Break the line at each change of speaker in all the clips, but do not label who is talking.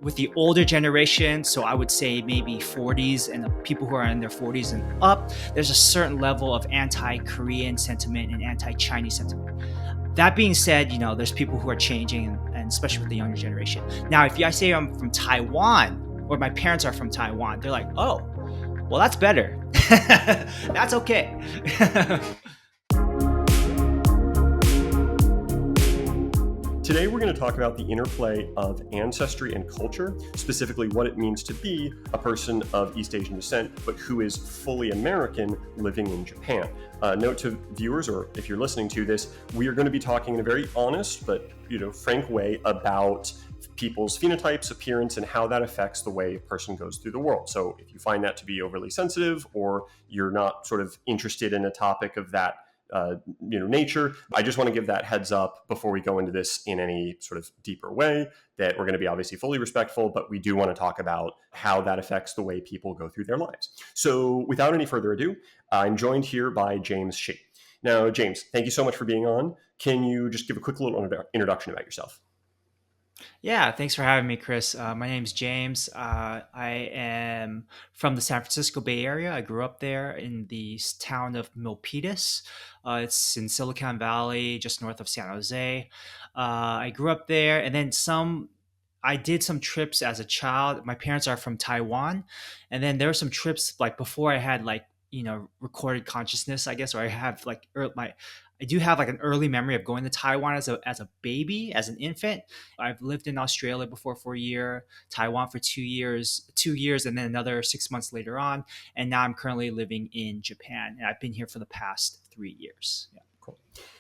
with the older generation, so I would say maybe 40s and the people who are in their 40s and up, there's a certain level of anti-Korean sentiment and anti-Chinese sentiment. That being said, there's people who are changing, and especially with the younger generation. Now, if I say I'm from Taiwan or my parents are from Taiwan, they're like, oh, well, that's better. That's okay.
Today, we're going to talk about the interplay of ancestry and culture, specifically what it means to be a person of East Asian descent, but who is fully American living in Japan. Note to viewers, or if you're listening to this, we are going to be talking in a very honest but frank way about people's phenotypes, appearance, and how that affects the way a person goes through the world. So if you find that to be overly sensitive, or you're not sort of interested in a topic of that nature, I just want to give that heads up before we go into this in any sort of deeper way, that we're going to be obviously fully respectful, but we do want to talk about how that affects the way people go through their lives. So without any further ado, I'm joined here by James Shi. Now, James, thank you so much for being on. Can you just give a quick little introduction about yourself?
Yeah, thanks for having me, Chris. My name's James. I am from the San Francisco Bay Area. I grew up there in the town of Milpitas. It's in Silicon Valley, just north of San Jose. I grew up there, and then I did some trips as a child. My parents are from Taiwan, and then there were some trips like before I had recorded consciousness, I guess, or I have I do have like an early memory of going to Taiwan as a baby, as an infant. I've lived in Australia before for a year, Taiwan for 2 years, and then another 6 months later on. And now I'm currently living in Japan, and I've been here for the past 3 years. Yeah.
Cool.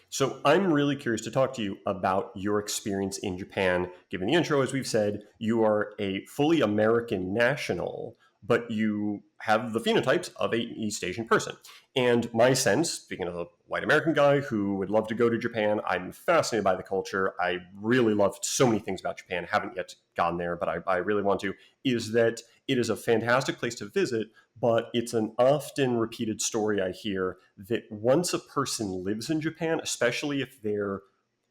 So I'm really curious to talk to you about your experience in Japan. Given the intro, as we've said, you are a fully American national, but you have the phenotypes of an East Asian person. And my sense, speaking of a white American guy who would love to go to Japan, I'm fascinated by the culture. I really love so many things about Japan. Haven't yet gone there, but I really want to, is that it is a fantastic place to visit, but it's an often repeated story I hear that once a person lives in Japan, especially if they're,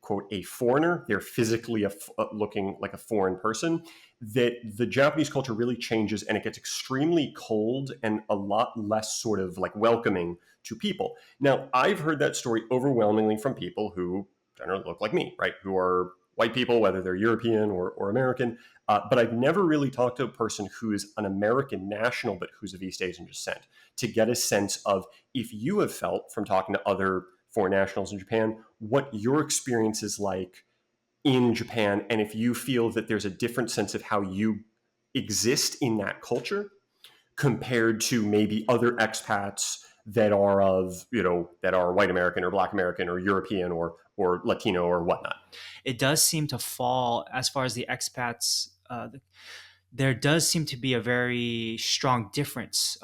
quote, a foreigner, they're physically looking like a foreign person, that the Japanese culture really changes and it gets extremely cold and a lot less sort of like welcoming to people. Now, I've heard that story overwhelmingly from people who generally look like me, right? Who are white people, whether they're European or American. But I've never really talked to a person who is an American national, but who's of East Asian descent, to get a sense of if you have felt from talking to other foreign nationals in Japan, what your experience is like in Japan, and if you feel that there's a different sense of how you exist in that culture compared to maybe other expats that are that are white American or Black American or European or Latino or whatnot.
It does seem to fall as far as the expats. There does seem to be a very strong difference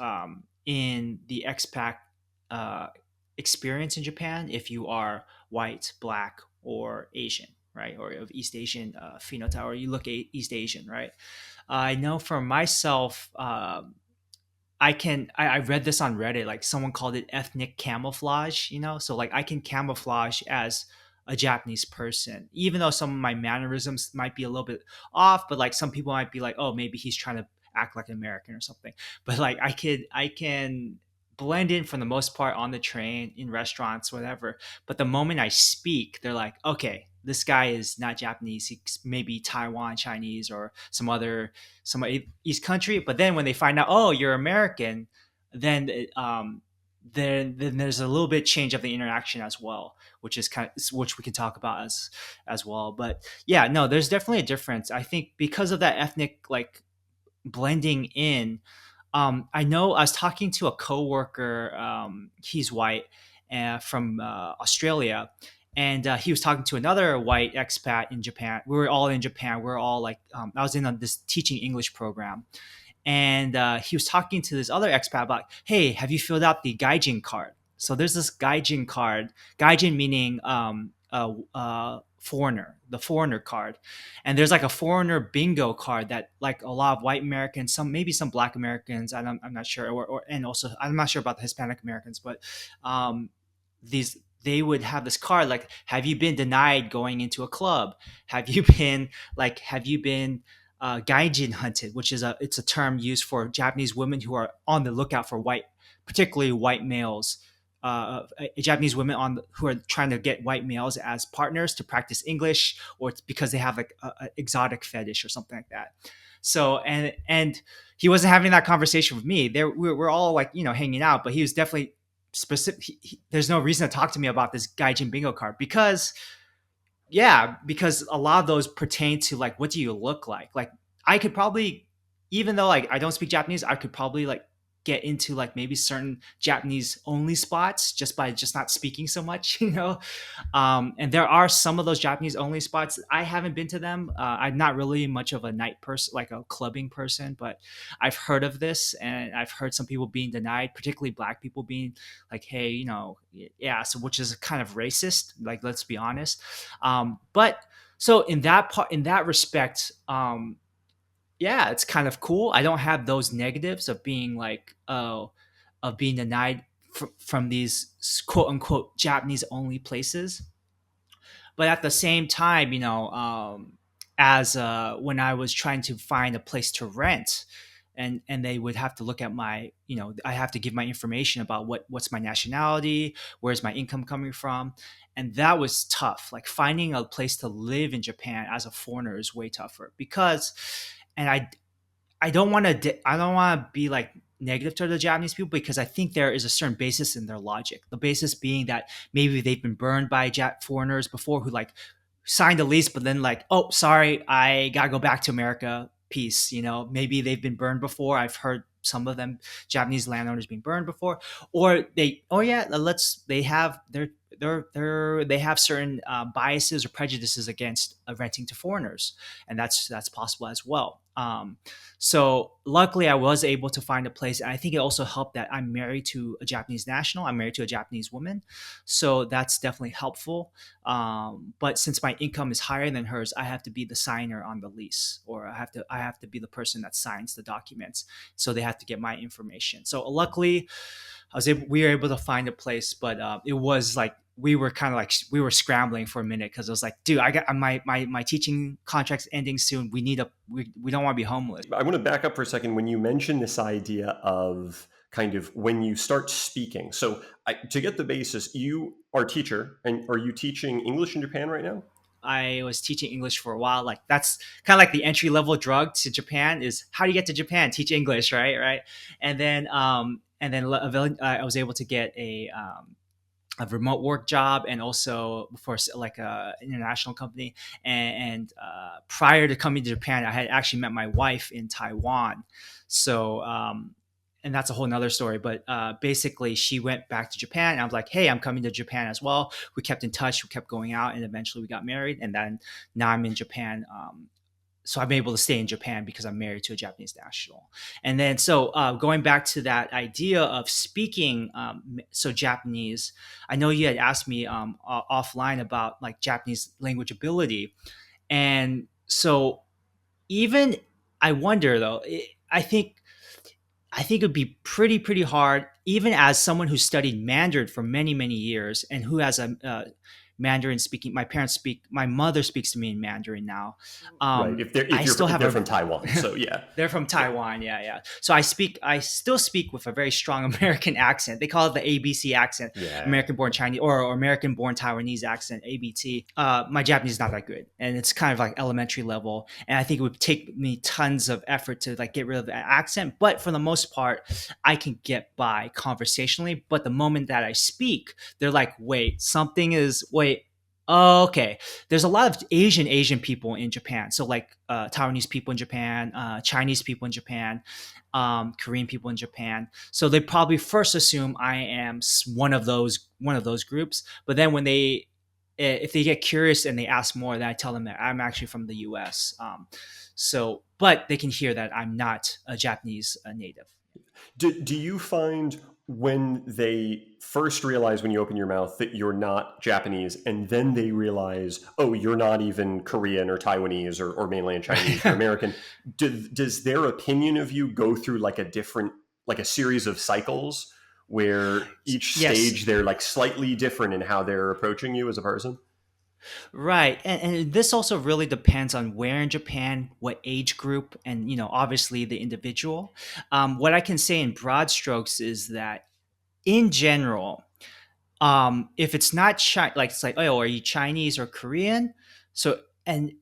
in the expat experience in Japan if you are white, Black, or Asian, right? Or of East Asian phenotype, or you look at East Asian, right? I know for myself, I read this on Reddit, like someone called it ethnic camouflage, so like I can camouflage as a Japanese person, even though some of my mannerisms might be a little bit off, but like some people might be like, oh, maybe he's trying to act like an American or something. But like I can blend in for the most part on the train, in restaurants, whatever. But the moment I speak, they're like, okay, this guy is not Japanese. He's maybe Taiwan, Chinese, or some East country. But then when they find out, oh, you're American, then then there's a little bit change of the interaction as well, which we can talk about as well. But yeah, no, there's definitely a difference. I think because of that ethnic like blending in. I know I was talking to a coworker. He's white from Australia, and he was talking to another white expat in Japan. We were all in Japan. We are all like, I was in this teaching English program, and he was talking to this other expat about, hey, have you filled out the gaijin card? So there's this gaijin card. Gaijin meaning foreigner, the foreigner card, and there's like a foreigner bingo card that like a lot of white Americans, maybe some Black Americans, I'm not sure, and also I'm not sure about the Hispanic Americans, but they would have this card like, have you been denied going into a club? Have you been gaijin hunted, which is it's a term used for Japanese women who are on the lookout for particularly white males. Japanese women who are trying to get white males as partners to practice English, or it's because they have like a exotic fetish or something like that. So and he wasn't having that conversation with me. There we're all like hanging out, but he was definitely specific. There's no reason to talk to me about this gaijin bingo card because because a lot of those pertain to like what do you look like. Like I could probably, even though like I don't speak Japanese, I could probably like get into like maybe certain Japanese only spots just by just not speaking so much, and there are some of those Japanese only spots. I haven't been to them. I'm not really much of a night person, like a clubbing person, but I've heard of this and I've heard some people being denied, particularly black people being like, hey, yeah, so which is kind of racist. Like, let's be honest. But so in that respect, yeah, it's kind of cool. I don't have those negatives of being like, oh, of being denied from these quote unquote Japanese only places. But at the same time, as when I was trying to find a place to rent, and they would have to look at my, I have to give my information about what's my nationality, where's my income coming from, and that was tough. Like finding a place to live in Japan as a foreigner is way tougher because, and I don't want to be like negative to the Japanese people because I think there is a certain basis in their logic. The basis being that maybe they've been burned by foreigners before who like signed a lease, but then like, oh, sorry, I gotta go back to America. Peace. Maybe they've been burned before. I've heard some of them Japanese landowners being burned before, or oh yeah, they have certain biases or prejudices against renting to foreigners, and that's possible as well. So luckily, I was able to find a place, and I think it also helped that I'm married to a Japanese national. I'm married to a Japanese woman, so that's definitely helpful. But since my income is higher than hers, I have to be the signer on the lease, or I have to be the person that signs the documents. So they have to get my information. So luckily, we were able to find a place, but it was like we were kind of like we were scrambling for a minute because it was like, dude, I got my teaching contract's ending soon. We don't want to be homeless.
I want to back up for a second. When you mention this idea of kind of when you start speaking, so to get the basis, you are a teacher, and are you teaching English in Japan right now?
I was teaching English for a while. Like that's kind of like the entry level drug to Japan is how do you get to Japan? Teach English, right? Right. And then I was able to get a remote work job and also for like a international company. And prior to coming to Japan, I had actually met my wife in Taiwan. So, and that's a whole nother story. But basically, she went back to Japan, and I was like, "Hey, I'm coming to Japan as well." We kept in touch. We kept going out, and eventually we got married. And then now I'm in Japan. So I'm able to stay in Japan because I'm married to a Japanese national. And then, so going back to that idea of speaking, so Japanese, I know you had asked me offline about like Japanese language ability, and so even I wonder though, I think it would be pretty hard, even as someone who studied Mandarin for many years and who has a Mandarin speaking. My mother speaks to me in Mandarin now.
Right.
I still
If
have
they're
a
from Taiwan, so yeah,
They're from
yeah,
Taiwan, yeah. So I still speak with a very strong American accent. They call it the ABC accent,
yeah.
American born Chinese or American born Taiwanese accent, ABT. My Japanese is not that good, and it's kind of like elementary level. And I think it would take me tons of effort to like get rid of that accent. But for the most part, I can get by conversationally. But the moment that I speak, they're like, wait. Oh, okay. There's a lot of Asian people in Japan. So like Taiwanese people in Japan, Chinese people in Japan, Korean people in Japan. So they probably first assume I am one of those groups. But then when if they get curious and they ask more, then I tell them that I'm actually from the U.S. But they can hear that I'm not a Japanese native.
Do you find when they first realize when you open your mouth that you're not Japanese, and then they realize, oh, you're not even Korean or Taiwanese or mainland Chinese, you're American, does their opinion of you go through like like a series of cycles where each
Yes.
stage they're like slightly different in how they're approaching you as a person?
Right. And this also really depends on where in Japan, what age group, and, obviously the individual. What I can say in broad strokes is that in general, if it's not like it's like, oh, are you Chinese or Korean? So, and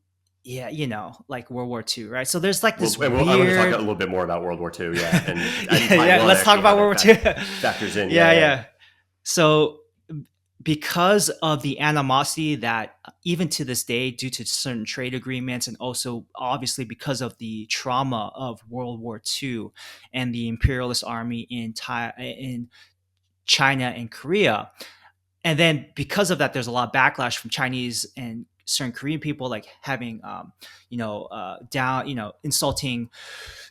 yeah, like World War II, right? So there's like
Well,
this
I want to talk a
weird,
little bit more about World War II, yeah, and
yeah,
Taiwan
let's talk
actually, how
about
that
World War II.
factors in. Yeah,
Yeah,
yeah,
yeah. So because of the animosity that even to this day, due to certain trade agreements, and also obviously because of the trauma of World War II and the imperialist army in China and Korea, and then because of that, there's a lot of backlash from Chinese and certain Korean people, like having, down, insulting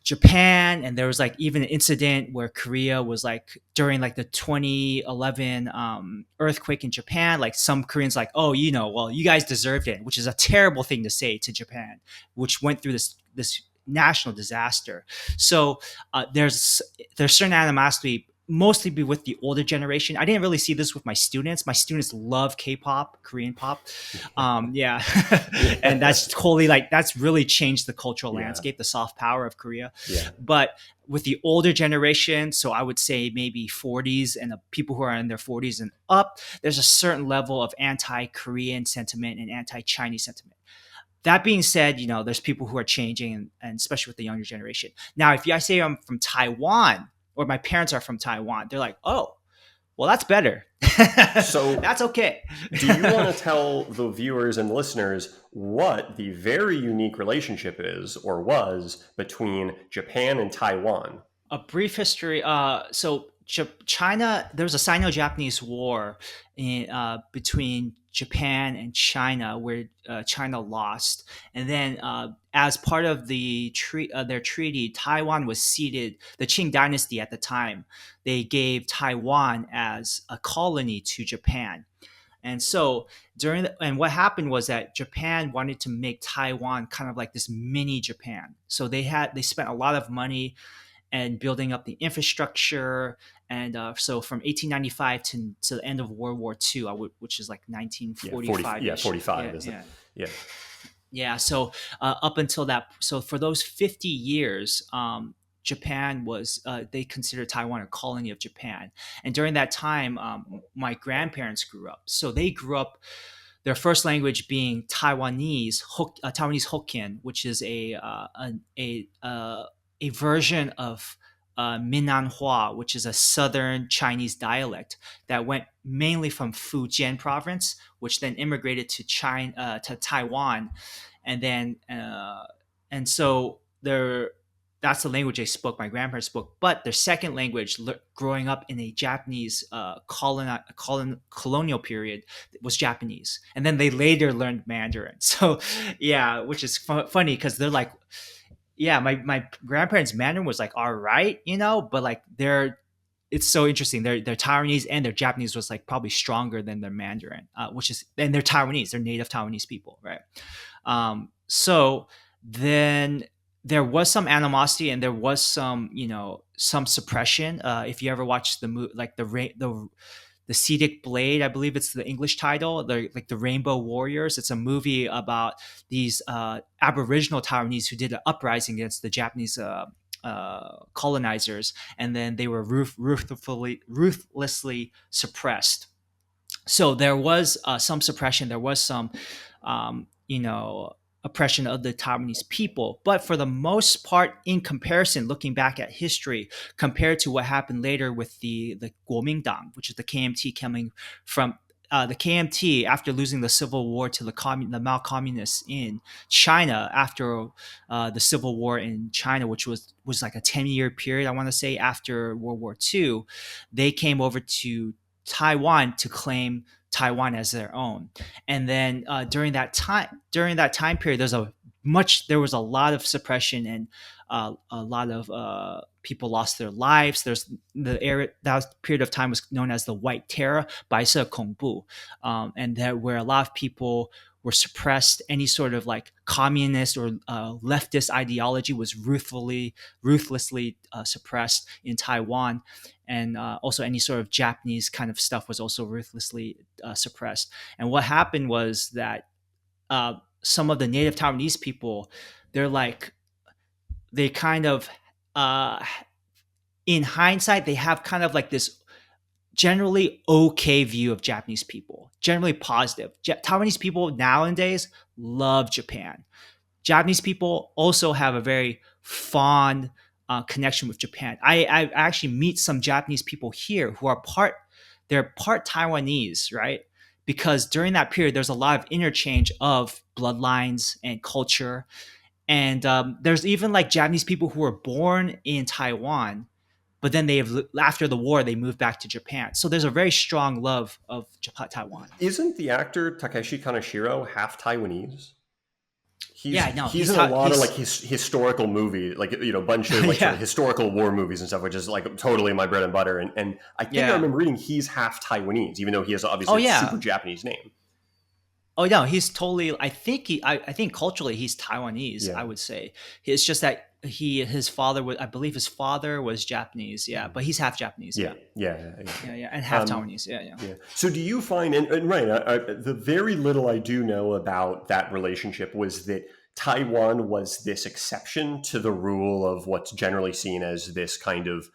Japan. And there was like even an incident where Korea was like during like the 2011 earthquake in Japan, like some Koreans like, oh, well, you guys deserved it, which is a terrible thing to say to Japan, which went through this national disaster. So there's certain animosity, mostly be with the older generation. I didn't really see this with my students. My students love K-pop, Korean pop. Yeah. And
yeah,
that's totally like, that's really changed the cultural
yeah,
landscape, the soft power of Korea.
yeah.
But with the older generation, so I would say maybe 40s and the people who are in their 40s and up, there's a certain level of anti-Korean sentiment and anti-Chinese sentiment. That being said, there's people who are changing, and especially with the younger generation. Now, if I say I'm from Taiwan, or my parents are from Taiwan, they're like, oh, well, that's better.
So,
That's okay.
do you want to tell the viewers and listeners what the very unique relationship is or was between Japan and Taiwan?
A brief history. So China, there was a Sino-Japanese war between Japan and China, where China lost, and then as part of their treaty, Taiwan was ceded. The Qing Dynasty at the time, they gave Taiwan as a colony to Japan. And so and what happened was that Japan wanted to make Taiwan kind of like this mini Japan. So they spent a lot of money and building up the infrastructure. And so from 1895 to the end of World War II, which is like
Yeah, 40,
1945
yeah,
ish.
45,
Yeah,
isn't it?
yeah.
Yeah.
Yeah. So up until that, so for those 50 years, Japan was, they considered Taiwan a colony of Japan. And during that time, my grandparents grew up. So they grew up, their first language being Taiwanese Hokkien, which is a version of Minanhua, which is a southern Chinese dialect that went mainly from Fujian province, which then immigrated to to Taiwan, and then and so that's the language they spoke. My grandparents spoke, but their second language, growing up in a Japanese colonial period, was Japanese, and then they later learned Mandarin. So, yeah, which is funny because they're like, yeah, my grandparents' Mandarin was like all right, but like it's so interesting. Their Taiwanese and their Japanese was like probably stronger than their Mandarin, and they're Taiwanese, they're native Taiwanese people, right? So then there was some animosity, and there was some suppression. If you ever watched the movie, like the Cedic Blade, I believe it's the English title, like the Rainbow Warriors. It's a movie about these Aboriginal Taiwanese who did an uprising against the Japanese colonizers, and then they were ruthlessly suppressed. So there was some suppression. There was some, oppression of the Taiwanese people. But for the most part, in comparison, looking back at history, compared to what happened later with the Kuomintang, which is the KMT coming from. The KMT, after losing the civil war to the Mao communists in China, after the civil war in China, which was like a 10-year period, I want to say, after World War II, they came over to Taiwan to claim Taiwan as their own. And then during that time period, there was a lot of suppression, and a lot of people lost their lives. There's the area that period of time was known as the White Terror, 白色恐怖, and that where a lot of people were suppressed. Any sort of like communist or leftist ideology was ruthlessly suppressed in Taiwan, and also any sort of Japanese kind of stuff was also ruthlessly suppressed. And what happened was that some of the native Taiwanese people, they're like they kind of uh, in hindsight they have kind of like this generally okay view of Japanese people, generally positive. Taiwanese people nowadays love Japan. Japanese people also have a very fond connection with Japan. I actually meet some Japanese people here who are they're part Taiwanese, right? Because during that period, there's a lot of interchange of bloodlines and culture. And there's even like Japanese people who were born in Taiwan, but then after the war they moved back to Japan. So there's a very strong love of Taiwan.
Isn't the actor Takeshi Kaneshiro half Taiwanese?
Yeah, no,
He's in a lot of like historical movie, like a bunch of like sort of
yeah,
historical war movies and stuff, which is like totally my bread and butter. And I think I
yeah.
remember reading he's half Taiwanese, even though he has
Oh
obviously a super
yeah.
Japanese name.
Oh no, he's totally. I think culturally he's Taiwanese.
Yeah.
I would say it's just that his father was. I believe his father was Japanese. Yeah, but he's half Japanese.
Yeah,
Yeah,
yeah, yeah.
yeah, and half Taiwanese. Yeah, yeah.
Yeah. So do you find, and right, the very little I do know about that relationship was that Taiwan was this exception to the rule of what's generally seen as this kind of,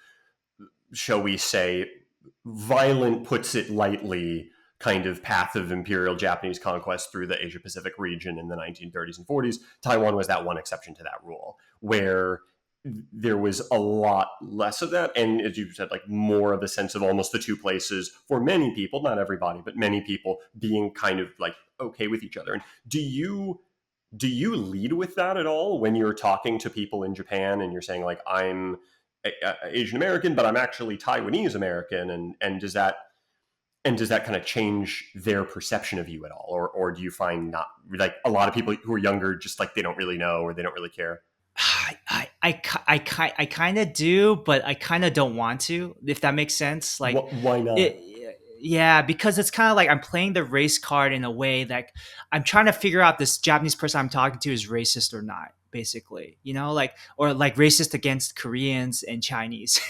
shall we say, violent, puts it lightly, kind of path of imperial Japanese conquest through the Asia Pacific region in the 1930s and 40s. Taiwan was that one exception to that rule, where there was a lot less of that. And as you said, like more of a sense of almost the two places for many people, not everybody, but many people being kind of like okay with each other. And do you lead with that at all when you're talking to people in Japan and you're saying like, I'm Asian American, but I'm actually Taiwanese American, and does that kind of change their perception of you at all, or do you find not like a lot of people who are younger just like they don't really know or they don't really care?
I kind of do, but I kind of don't want to, if that makes sense. Like,
Why not?
it, yeah, because it's kind of like I'm playing the race card in a way that I'm trying to figure out this Japanese person I'm talking to is racist or not, basically, like, or like racist against Koreans and Chinese,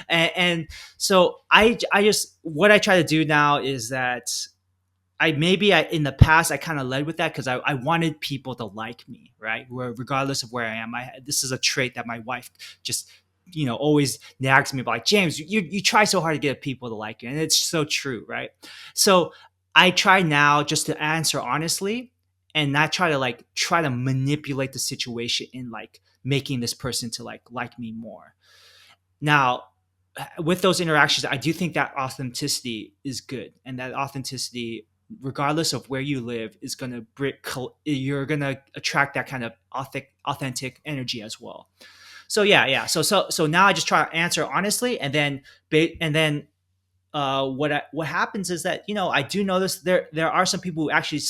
and so I just, what I try to do now is that in the past I kind of led with that because I wanted people to like me, right? Regardless of where I am. This is a trait that my wife just always nags me about, like, James, you try so hard to get people to like you, and it's so true, right? So I try now just to answer honestly and not try to manipulate the situation in like making this person to like me more. Now, with those interactions, I do think that authenticity is good, and that authenticity, regardless of where you live, is going to you're going to attract that kind of authentic energy as well. So yeah. So now I just try to answer honestly, and then what happens is that I do notice there are some people who actually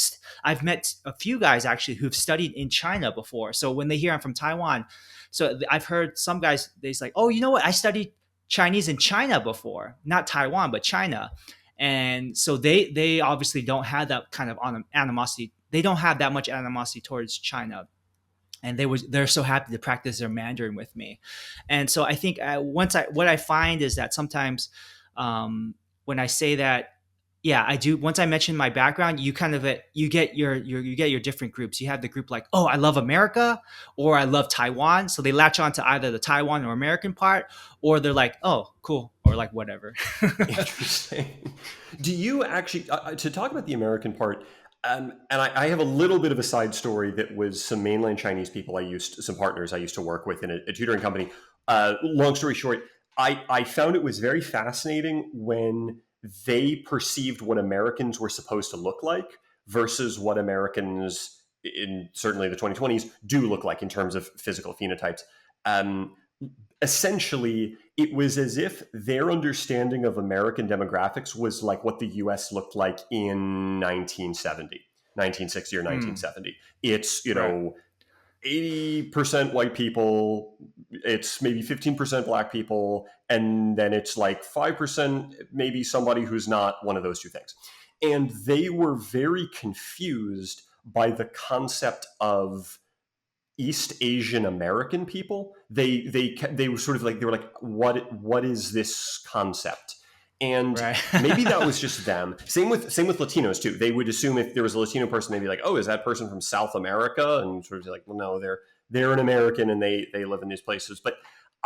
I've met a few guys actually who've studied in China before. So when they hear I'm from Taiwan, so I've heard some guys, they's like, oh, you know what, I studied Chinese in China before, not Taiwan but China. And so they obviously don't have that kind of animosity. They don't have that much animosity towards China, and they're so happy to practice their Mandarin with me. And so I think what I find is that sometimes when I say that, yeah, I do. Once I mention my background, you kind of you get your different groups. You have the group like, oh, I love America, or I love Taiwan. So they latch on to either the Taiwan or American part, or they're like, oh, cool, or like whatever.
Interesting. Do you actually, to talk about the American part, and I have a little bit of a side story that was some mainland Chinese people some partners I used to work with in a tutoring company. Long story short, I found it was very fascinating when they perceived what Americans were supposed to look like versus what Americans in certainly the 2020s do look like in terms of physical phenotypes. Um, Essentially, it was as if their understanding of American demographics was like what the US looked like in 1960 or
Hmm.
1970. It's,
Right.
80% white people, it's maybe 15% black people, and then it's like 5% maybe somebody who's not one of those two things. and they were very confused by the concept of East Asian American people. They were sort of like, they were like, what is this concept? And
Right.
maybe that was just them. Same with Latinos too. They would assume if there was a Latino person, they'd be like, oh, is that person from South America? And sort of like, well, no, they're an American and they live in these places. But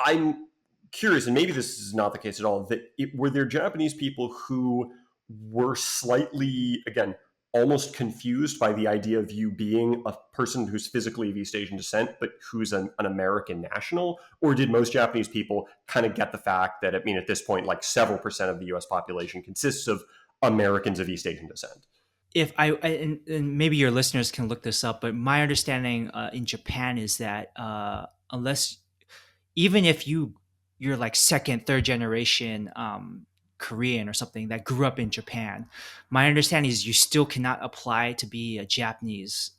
I'm curious, and maybe this is not the case at all, that were there Japanese people who were slightly, again, almost confused by the idea of you being a person who's physically of East Asian descent, but who's an American national? Or did most Japanese people kind of get the fact that, I mean, at this point, like several percent of the US population consists of Americans of East Asian descent?
If and maybe your listeners can look this up, but my understanding in Japan is that unless even if you're like second, third generation Korean or something that grew up in Japan, my understanding is you still cannot apply to be a Japanese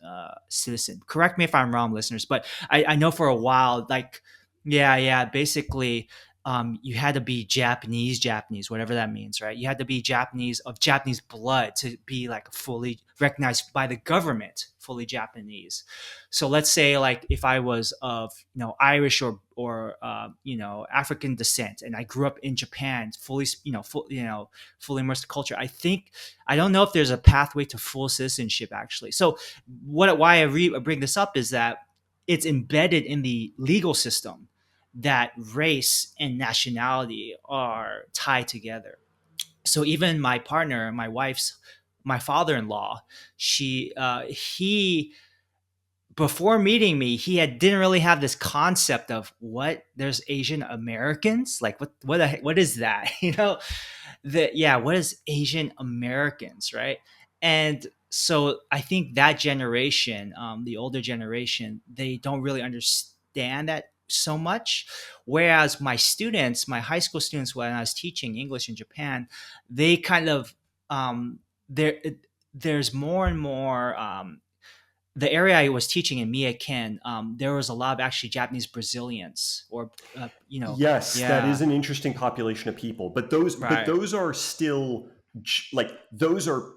citizen. Correct me if I'm wrong, listeners, but I know for a while, like, yeah, basically. You had to be Japanese, whatever that means, right? You had to be Japanese of Japanese blood to be like fully recognized by the government, fully Japanese. So let's say like if I was of Irish or African descent, and I grew up in Japan, fully fully immersed in culture. I don't know if there's a pathway to full citizenship actually. So why I bring this up is that it's embedded in the legal system that race and nationality are tied together. So even my partner, my father-in-law, he before meeting me, didn't really have this concept of what there's Asian Americans, like what is that, what is Asian Americans, right? And so I think that generation, the older generation, they don't really understand that so much. Whereas my high school students, when I was teaching English in Japan, they kind of there there's more and more the area I was teaching in Miyaken, there was a lot of actually Japanese Brazilians, or
Yes, that is
yeah,
an interesting population of people, but
right,
those are still, like, those are,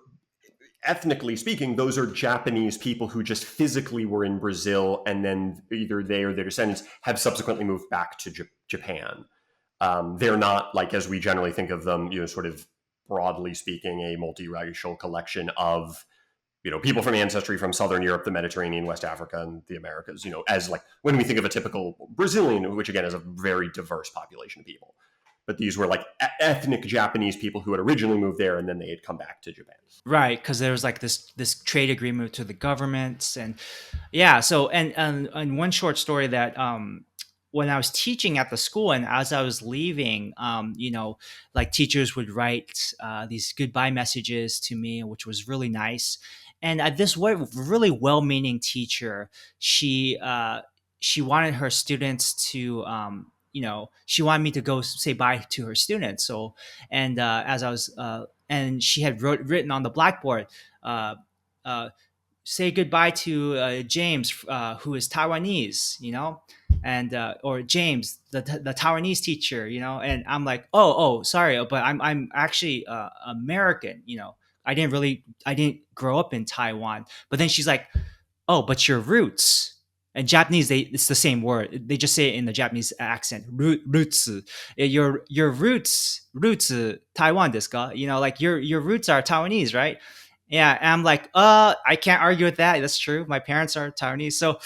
ethnically speaking, those are Japanese people who just physically were in Brazil, and then either they or their descendants have subsequently moved back to Japan. They're not, like, as we generally think of them, sort of broadly speaking, a multiracial collection of people from ancestry from Southern Europe, the Mediterranean, West Africa, and the Americas. As like when we think of a typical Brazilian, which again is a very diverse population of people. But these were like ethnic Japanese people who had originally moved there and then they had come back to Japan.
right, because there was like this trade agreement to the governments, and yeah. So and one short story that when I was teaching at the school and as I was leaving, like teachers would write these goodbye messages to me, which was really nice. And this really well-meaning teacher, she wanted her students to, she wanted me to go say bye to her students. So, and as I was, and she had written on the blackboard, uh, uh, say goodbye to James, who is Taiwanese, and or James, the Taiwanese teacher, and I'm like, oh, sorry, but I'm actually American, I didn't grow up in Taiwan. But then she's like, oh, but your roots. And Japanese, it's the same word. They just say it in the Japanese accent. Roots. Your roots, Taiwan desu ka? Like your roots are Taiwanese, right? Yeah, and I'm like, I can't argue with that. That's true. My parents are Taiwanese, so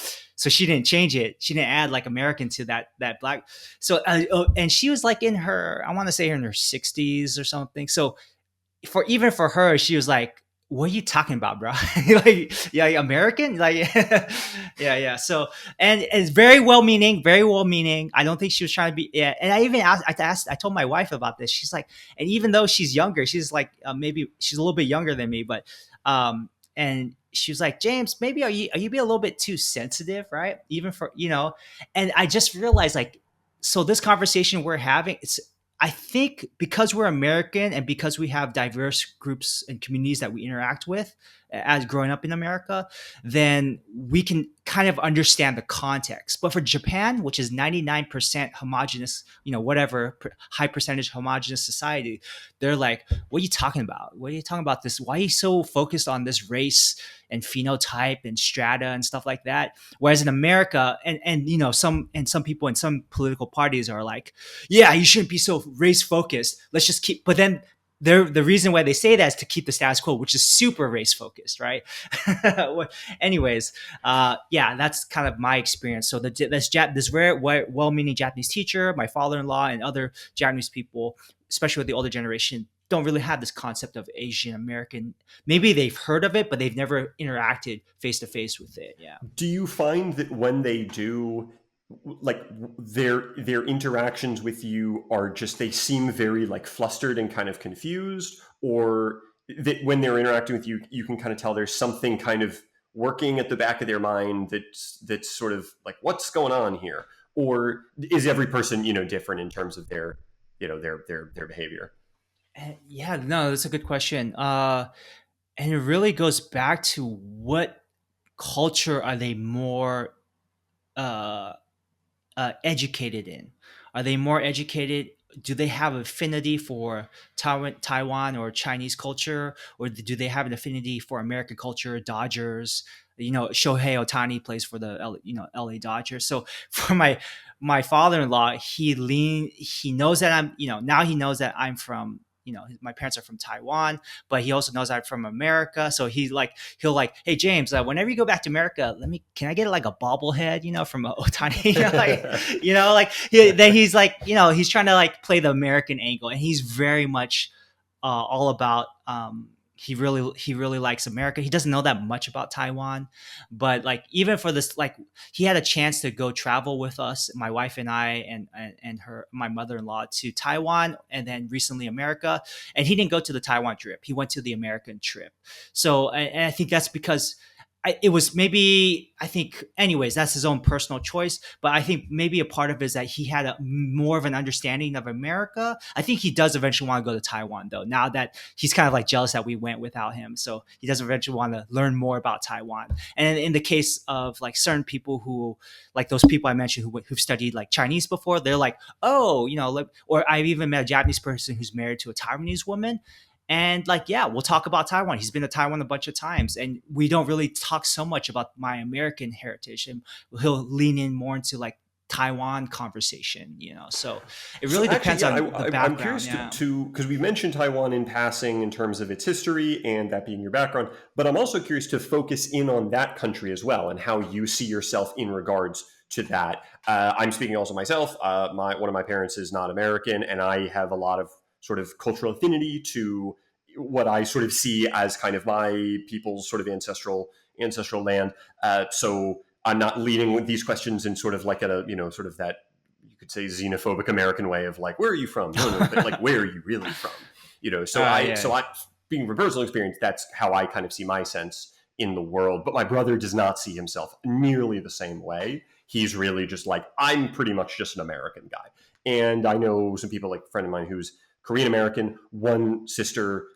she didn't change it. She didn't add like American to that black. So and she was like in her, I want to say in her 60s or something. So for her, she was like, "What are you talking about, bro? Like, yeah, American, like, yeah." So, and it's very well meaning. I don't think she was trying to be. Yeah, and I even I told my wife about this. She's like, and even though she's younger, she's like, maybe she's a little bit younger than me, but, and she was like, James, maybe are you being a little bit too sensitive, right? Even for and I just realized like, so this conversation we're having, I think because we're American and because we have diverse groups and communities that we interact with, as growing up in America, then we can kind of understand the context. But for Japan, which is 99% homogenous, whatever high percentage homogenous society, they're like, what are you talking about? What are you talking about this? Why are you so focused on this race and phenotype and strata and stuff like that? Whereas in America, and some people in some political parties are like, yeah, you shouldn't be so race focused. Let's just keep. But then the reason why they say that is to keep the status quo, which is super race focused, right? Anyways, yeah, that's kind of my experience. So this very well-meaning Japanese teacher, my father-in-law, and other Japanese people, especially with the older generation, don't really have this concept of Asian American. Maybe they've heard of it, but they've never interacted face to face with it. Yeah.
Do you find that when they do, like their interactions with you are just they seem very like flustered and kind of confused, or that when they're interacting with you, you can kind of tell there's something kind of working at the back of their mind that's sort of like what's going on here, or is every person different in terms of their their behavior?
Yeah, no, that's a good question. And it really goes back to what culture are they more uh, educated in? Are they more educated? Do they have affinity for Taiwan or Chinese culture, or do they have an affinity for American culture? Dodgers, Shohei Otani plays for the LA Dodgers. So for my father-in-law, he knows that I'm now he knows that I'm from my parents are from Taiwan, but he also knows I'm from America. So he'll like, hey James, whenever you go back to America, can I get like a bobblehead, from Otani, then he's like, he's trying to like play the American angle, and he's very much all about. He really likes America. He doesn't know that much about Taiwan, but like even for this, like he had a chance to go travel with us, my wife and I, and my mother-in-law to Taiwan, and then recently America. And he didn't go to the Taiwan trip. He went to the American trip. So, and I think that's because it was maybe, I think, anyways, that's his own personal choice. But I think maybe a part of it is that he had more of an understanding of America. I think he does eventually want to go to Taiwan, though, now that he's kind of like jealous that we went without him. So he does eventually want to learn more about Taiwan. And in the case of like certain people who, like those people I mentioned who've studied like Chinese before, they're like, oh, or I've even met a Japanese person who's married to a Taiwanese woman. And like, yeah, we'll talk about Taiwan. He's been to Taiwan a bunch of times, and we don't really talk so much about my American heritage, and he'll lean in more into like Taiwan conversation. So it
So
really
actually,
depends
yeah,
on the
I'm
background.
curious
Yeah.
to because we've mentioned Taiwan in passing in terms of its history and that being your background, but I'm also curious to focus in on that country as well and how you see yourself in regards to that. I'm speaking also myself. My one of my parents is not American, and I have a lot of sort of cultural affinity to what I sort of see as kind of my people's sort of ancestral land. So I'm not leading with these questions in sort of like a sort of that you could say xenophobic American way of like, where are you from? No, but like, where are you really from? So I,
Yeah.
so I, being from personal experience, that's how I kind of see my sense in the world. But my brother does not see himself nearly the same way. He's really just like, I'm pretty much just an American guy. And I know some people, like a friend of mine who's Korean American. One sister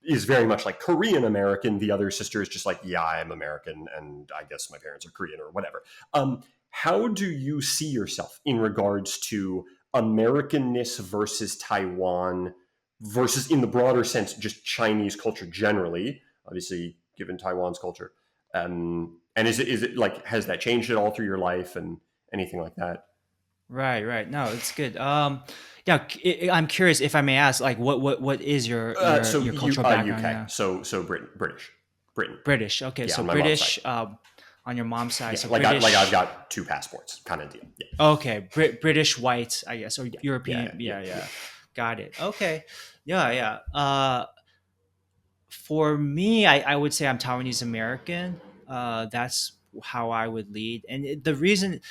is very much like Korean American. The other sister is just like, yeah, I'm American, and I guess my parents are Korean or whatever. How do you see yourself in regards to Americanness versus Taiwan versus, in the broader sense, just Chinese culture generally? Obviously, given Taiwan's culture, and is it like has that changed at all through your life and anything like that?
Right. Right. No, it's good. Yeah, I'm curious if I may ask, like, what is your your
So
your
you
cultural background?
UK,
Yeah.
so Britain.
British. Okay,
Yeah,
so
on my mom's side.
British on your mom's side.
Yeah,
So
like I've
British.
got two passports, kind of deal. Yeah,
Okay, British white, I guess, or
yeah,
European.
yeah,
Yeah,
yeah.
yeah. Got it. Okay. Yeah, yeah. For me, I would say I'm Taiwanese American. That's how I would lead. And the reason,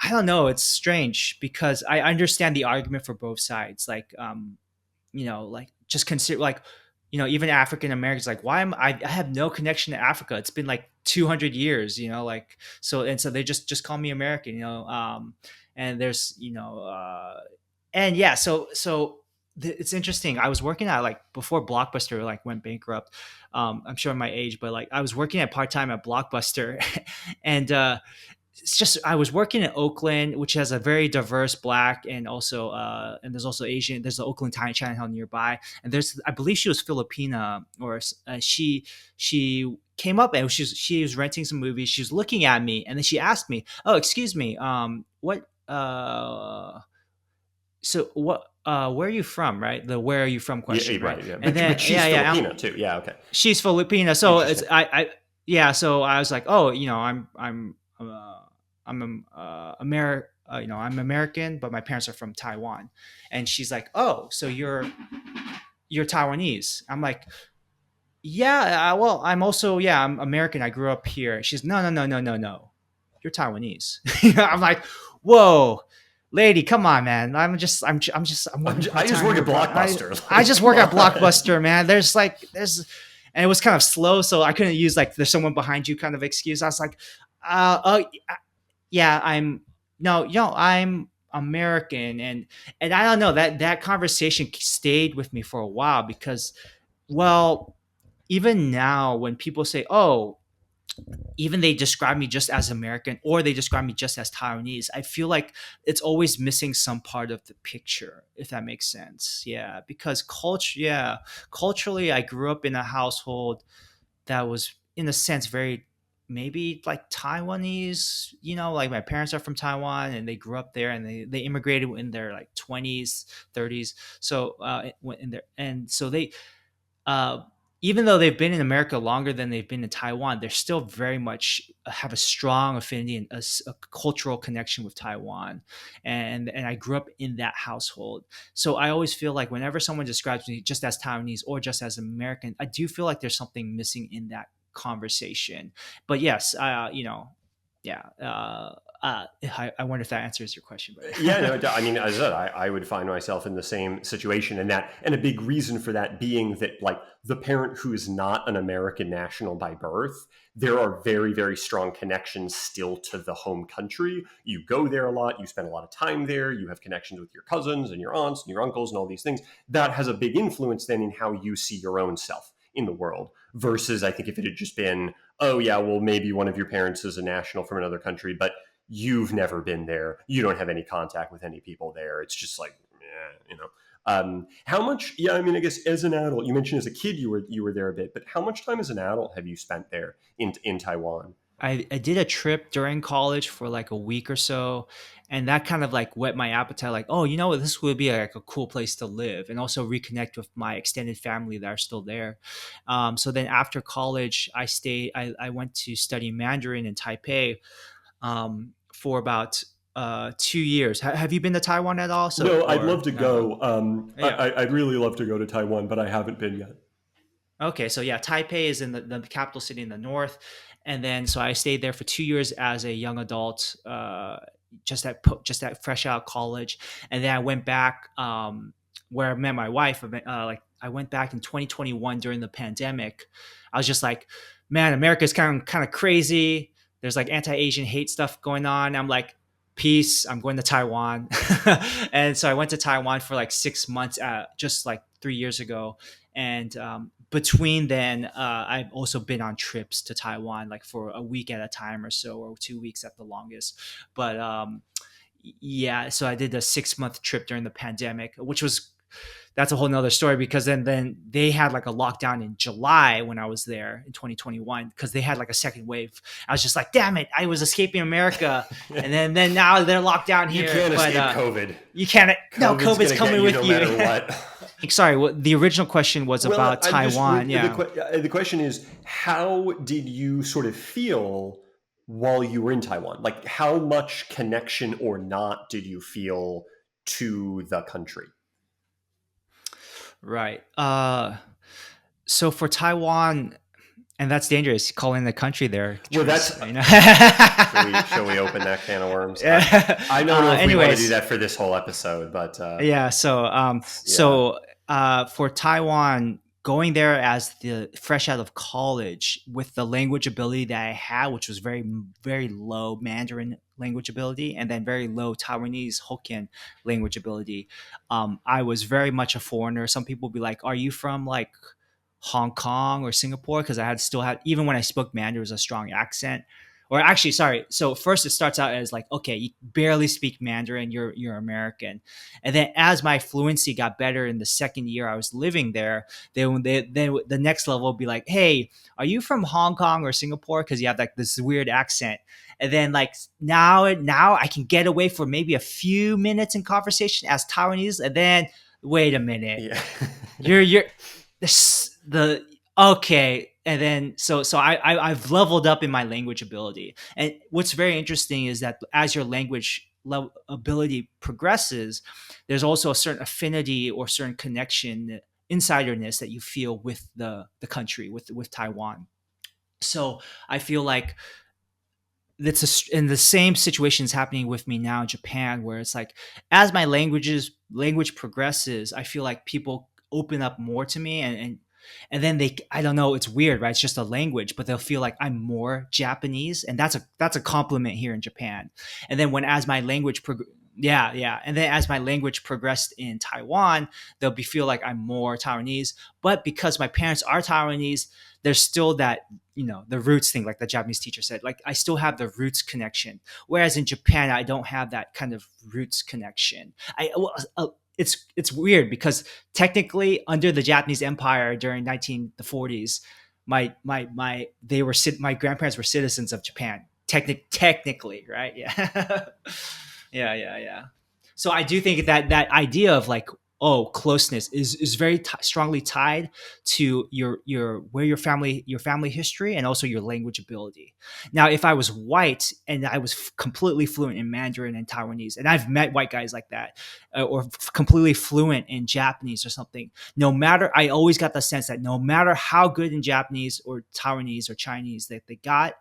I don't know, it's strange because I understand the argument for both sides. Like, like just consider like, even African Americans, like, why am I have no connection to Africa? It's been like 200 years, like, so they just call me American, and there's, and yeah, so it's interesting. I was working at like before Blockbuster like went bankrupt. I'm showing my age, but like I was working at part time at Blockbuster, and it's just I was working in Oakland, which has a very diverse black and also and there's also Asian. There's the Oakland Chinatown nearby, and there's I believe she was Filipina or she came up and she was renting some movies. She was looking at me, and then she asked me, "Oh, excuse me, what so what where are you from?" Right, the "where are you from"
Yeah,
question, right?
right. Yeah,
And
but
then
she's
yeah,
Filipino too. Yeah. Okay.
she's Filipina, so it's
Interesting.
yeah. So I was like, oh, I'm I'm American, but my parents are from Taiwan, and she's like, oh, so you're Taiwanese. I'm like, yeah, well, I'm also I'm American. I grew up here. She's no, no, no, no, no, no. You're Taiwanese. I'm like, whoa, lady, come on, man. I'm working
I
part
just
time
work
here,
at
but
Blockbuster.
I
Like,
just
come
work at
on.
Blockbuster, man. And it was kind of slow, so I couldn't use like there's someone behind you kind of excuse. I was like, oh yeah, I'm American, and I don't know that conversation stayed with me for a while because well even now when people say, "Oh," even they describe me just as American or they describe me just as Taiwanese, I feel like it's always missing some part of the picture, if that makes sense. Yeah, because culturally, I grew up in a household that was, in a sense, very maybe like Taiwanese. Like my parents are from Taiwan and they grew up there and they immigrated in their like 20s, 30s. So in their and so they uh, even though they've been in America longer than they've been in Taiwan, they're still very much have a strong affinity and a cultural connection with Taiwan. And I grew up in that household. So I always feel like whenever someone describes me just as Taiwanese or just as American, I do feel like there's something missing in that conversation. But yes, yeah. I wonder if that answers your question,
Yeah,
but
no, I mean, as I said, I would find myself in the same situation, and a big reason for that being that, like, the parent who is not an American national by birth, there are very, very strong connections still to the home country. You go there a lot, you spend a lot of time there, you have connections with your cousins and your aunts and your uncles and all these things. That has a big influence then in how you see your own self in the world. Versus, I think if it had just been, oh yeah, well maybe one of your parents is a national from another country, but you've never been there, you don't have any contact with any people there, it's just like, how much, yeah, I mean, I guess as an adult, you mentioned as a kid you were there a bit, but how much time as an adult have you spent there in Taiwan?
I did a trip during college for like a week or so, and that kind of like whet my appetite. Like, oh, you know what, this would be like a cool place to live, and also reconnect with my extended family that are still there. So then after college, I went to study Mandarin in Taipei for about 2 years. Have you been to Taiwan at all? So
No, I'd love
or
to
no?
go.
Yeah.
I'd really love to go to Taiwan, but I haven't been yet.
Okay, so yeah, Taipei is in the capital city in the north, and then so I stayed there for 2 years as a young adult, just at fresh out of college, and then I went back where I met my wife. Like I went back in 2021 during the pandemic. I was just like, man, America's kind of crazy. There's like anti-Asian hate stuff going on. I'm like, peace. I'm going to Taiwan, and so I went to Taiwan for like 6 months, just like 3 years ago, and between then I've also been on trips to Taiwan like for a week at a time or so, or 2 weeks at the longest. But yeah, so I did a 6 month trip during the pandemic, which was that's a whole nother story because then they had like a lockdown in July when I was there in 2021 because they had like a second wave. I was just like, damn it, I was escaping America, and then now they're locked down
You
here.
can't
But
escape COVID.
you can't. No,
COVID's
COVID's
gonna get
coming
you
with
no
you.
matter what.
Sorry, what the original question was
Well,
about
I'm just
Taiwan. Yeah.
the question is, how did you sort of feel while you were in Taiwan? Like, how much connection or not did you feel to the country?
Right. So for Taiwan, and that's dangerous, calling the country there,
Well, that's
Trace. You know.
shall we open that can of worms? I don't know if we want to do
Anyways,
that for this whole episode, but
yeah. So
yeah.
for Taiwan, going there as the fresh out of college with the language ability that I had, which was very very low Mandarin language ability, and then very low Taiwanese Hokkien language ability. I was very much a foreigner. Some people would be like, "Are you from like Hong Kong or Singapore?" Because I had still had, even when I spoke Mandarin, it was a strong accent. Or actually, sorry. So first, it starts out as like, okay, you barely speak Mandarin, you're American, and then as my fluency got better in the second year I was living there, then the next level would be like, hey, are you from Hong Kong or Singapore? Because you have like this weird accent, and then like now I can get away for maybe a few minutes in conversation as Taiwanese, and then wait a minute,
Yeah.
you're the okay, and then I've leveled up in my language ability. And what's very interesting is that as your language ability progresses, there's also a certain affinity or certain connection, insiderness that you feel with the country, with Taiwan. So I feel like in the same situation is happening with me now in Japan, where it's like as my language progresses, I feel like people open up more to me, and then they, I don't know, it's weird, right? It's just a language, but they'll feel like I'm more Japanese, and that's a compliment here in Japan. And then when as my language yeah, yeah, and then as my language progressed in Taiwan, they'll be feel like I'm more Taiwanese, but because my parents are Taiwanese, there's still that, the roots thing, like the Japanese teacher said, like I still have the roots connection, whereas in Japan I don't have that kind of roots connection. It's weird because technically under the Japanese Empire during 1940s, my grandparents were citizens of Japan, technically, right? Yeah. Yeah. So I do think that idea of like, oh, closeness is very strongly tied to your where your family history and also your language ability. Now, if I was white and I was completely fluent in Mandarin and Taiwanese, and I've met white guys like that, or completely fluent in Japanese or something, no matter, I always got the sense that no matter how good in Japanese or Taiwanese or Chinese that they got,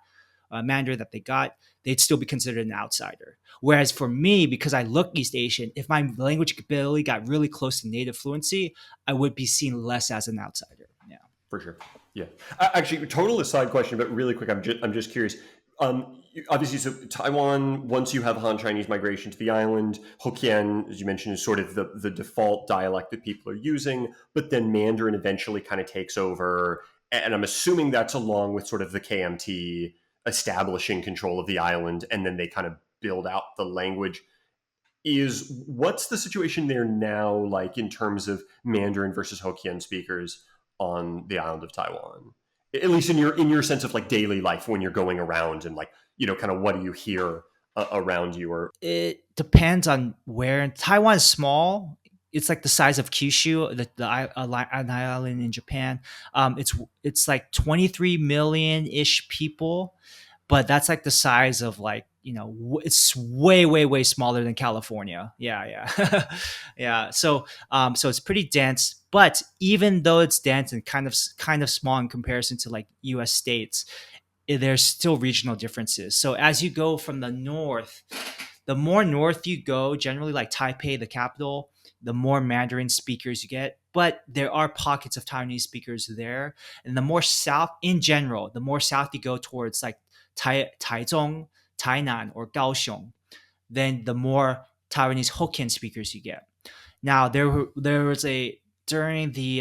Mandarin that they got, they'd still be considered an outsider. Whereas for me, because I look East Asian, if my language ability got really close to native fluency, I would be seen less as an outsider. Yeah.
For sure. Yeah. Actually, total aside question, but really quick, I'm just curious. Obviously, so Taiwan, once you have Han Chinese migration to the island, Hokkien, as you mentioned, is sort of the default dialect that people are using, but then Mandarin eventually kind of takes over. And I'm assuming that's along with sort of the KMT establishing control of the island, and then they kind of build out the language. What's the situation there now like in terms of Mandarin versus Hokkien speakers on the island of Taiwan? At least in your sense of like daily life when you're going around and like kind of what do you hear around you or
It depends on where. Taiwan is small. It's like the size of Kyushu, an island in Japan. It's like 23 million ish people, but that's like the size of like, it's way smaller than California. Yeah, yeah. Yeah. So it's pretty dense, but even though it's dense and kind of small in comparison to like US states, there's still regional differences. So as you go from the north, the more north you go, generally like Taipei, the capital, the more Mandarin speakers you get. But there are pockets of Taiwanese speakers there. And the more south, in general, the more south you go towards like Taichung, Tainan, or Kaohsiung, then the more Taiwanese Hokkien speakers you get. Now there was a during the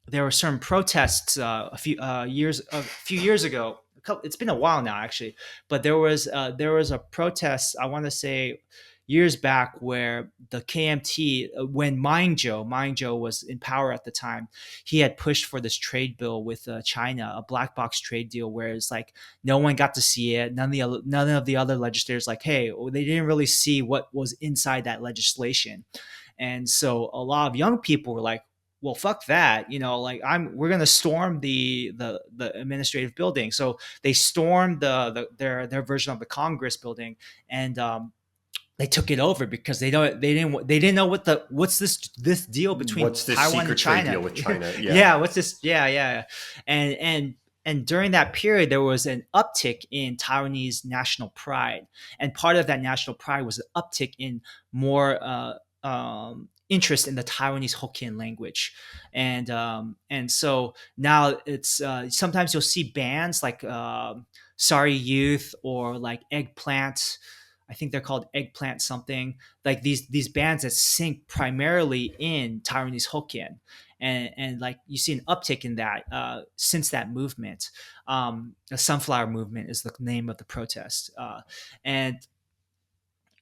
there were certain protests a few years ago. It's been a while now actually, but there was a protest. I want to say years back where the KMT, when Mine Zhou was in power at the time, he had pushed for this trade bill with China, a black box trade deal, where it's like no one got to see it. None of the other legislators like, hey, they didn't really see what was inside that legislation. And so a lot of young people were like, well, fuck that, like we're gonna storm the administrative building. So they stormed their version of the Congress building, and they took it over because they didn't know what's this deal between
what's this
Taiwan and
secret trade
China.
deal with China? Yeah.
Yeah, what's this? Yeah. And during that period, there was an uptick in Taiwanese national pride, and part of that national pride was an uptick in more interest in the Taiwanese Hokkien language, and so now it's sometimes you'll see bands like Sorry Youth or like Eggplant. I think they're called Eggplant something, like these bands that sing primarily in Taiwanese Hokkien, and like you see an uptick in that since that movement. The Sunflower Movement is the name of the protest, and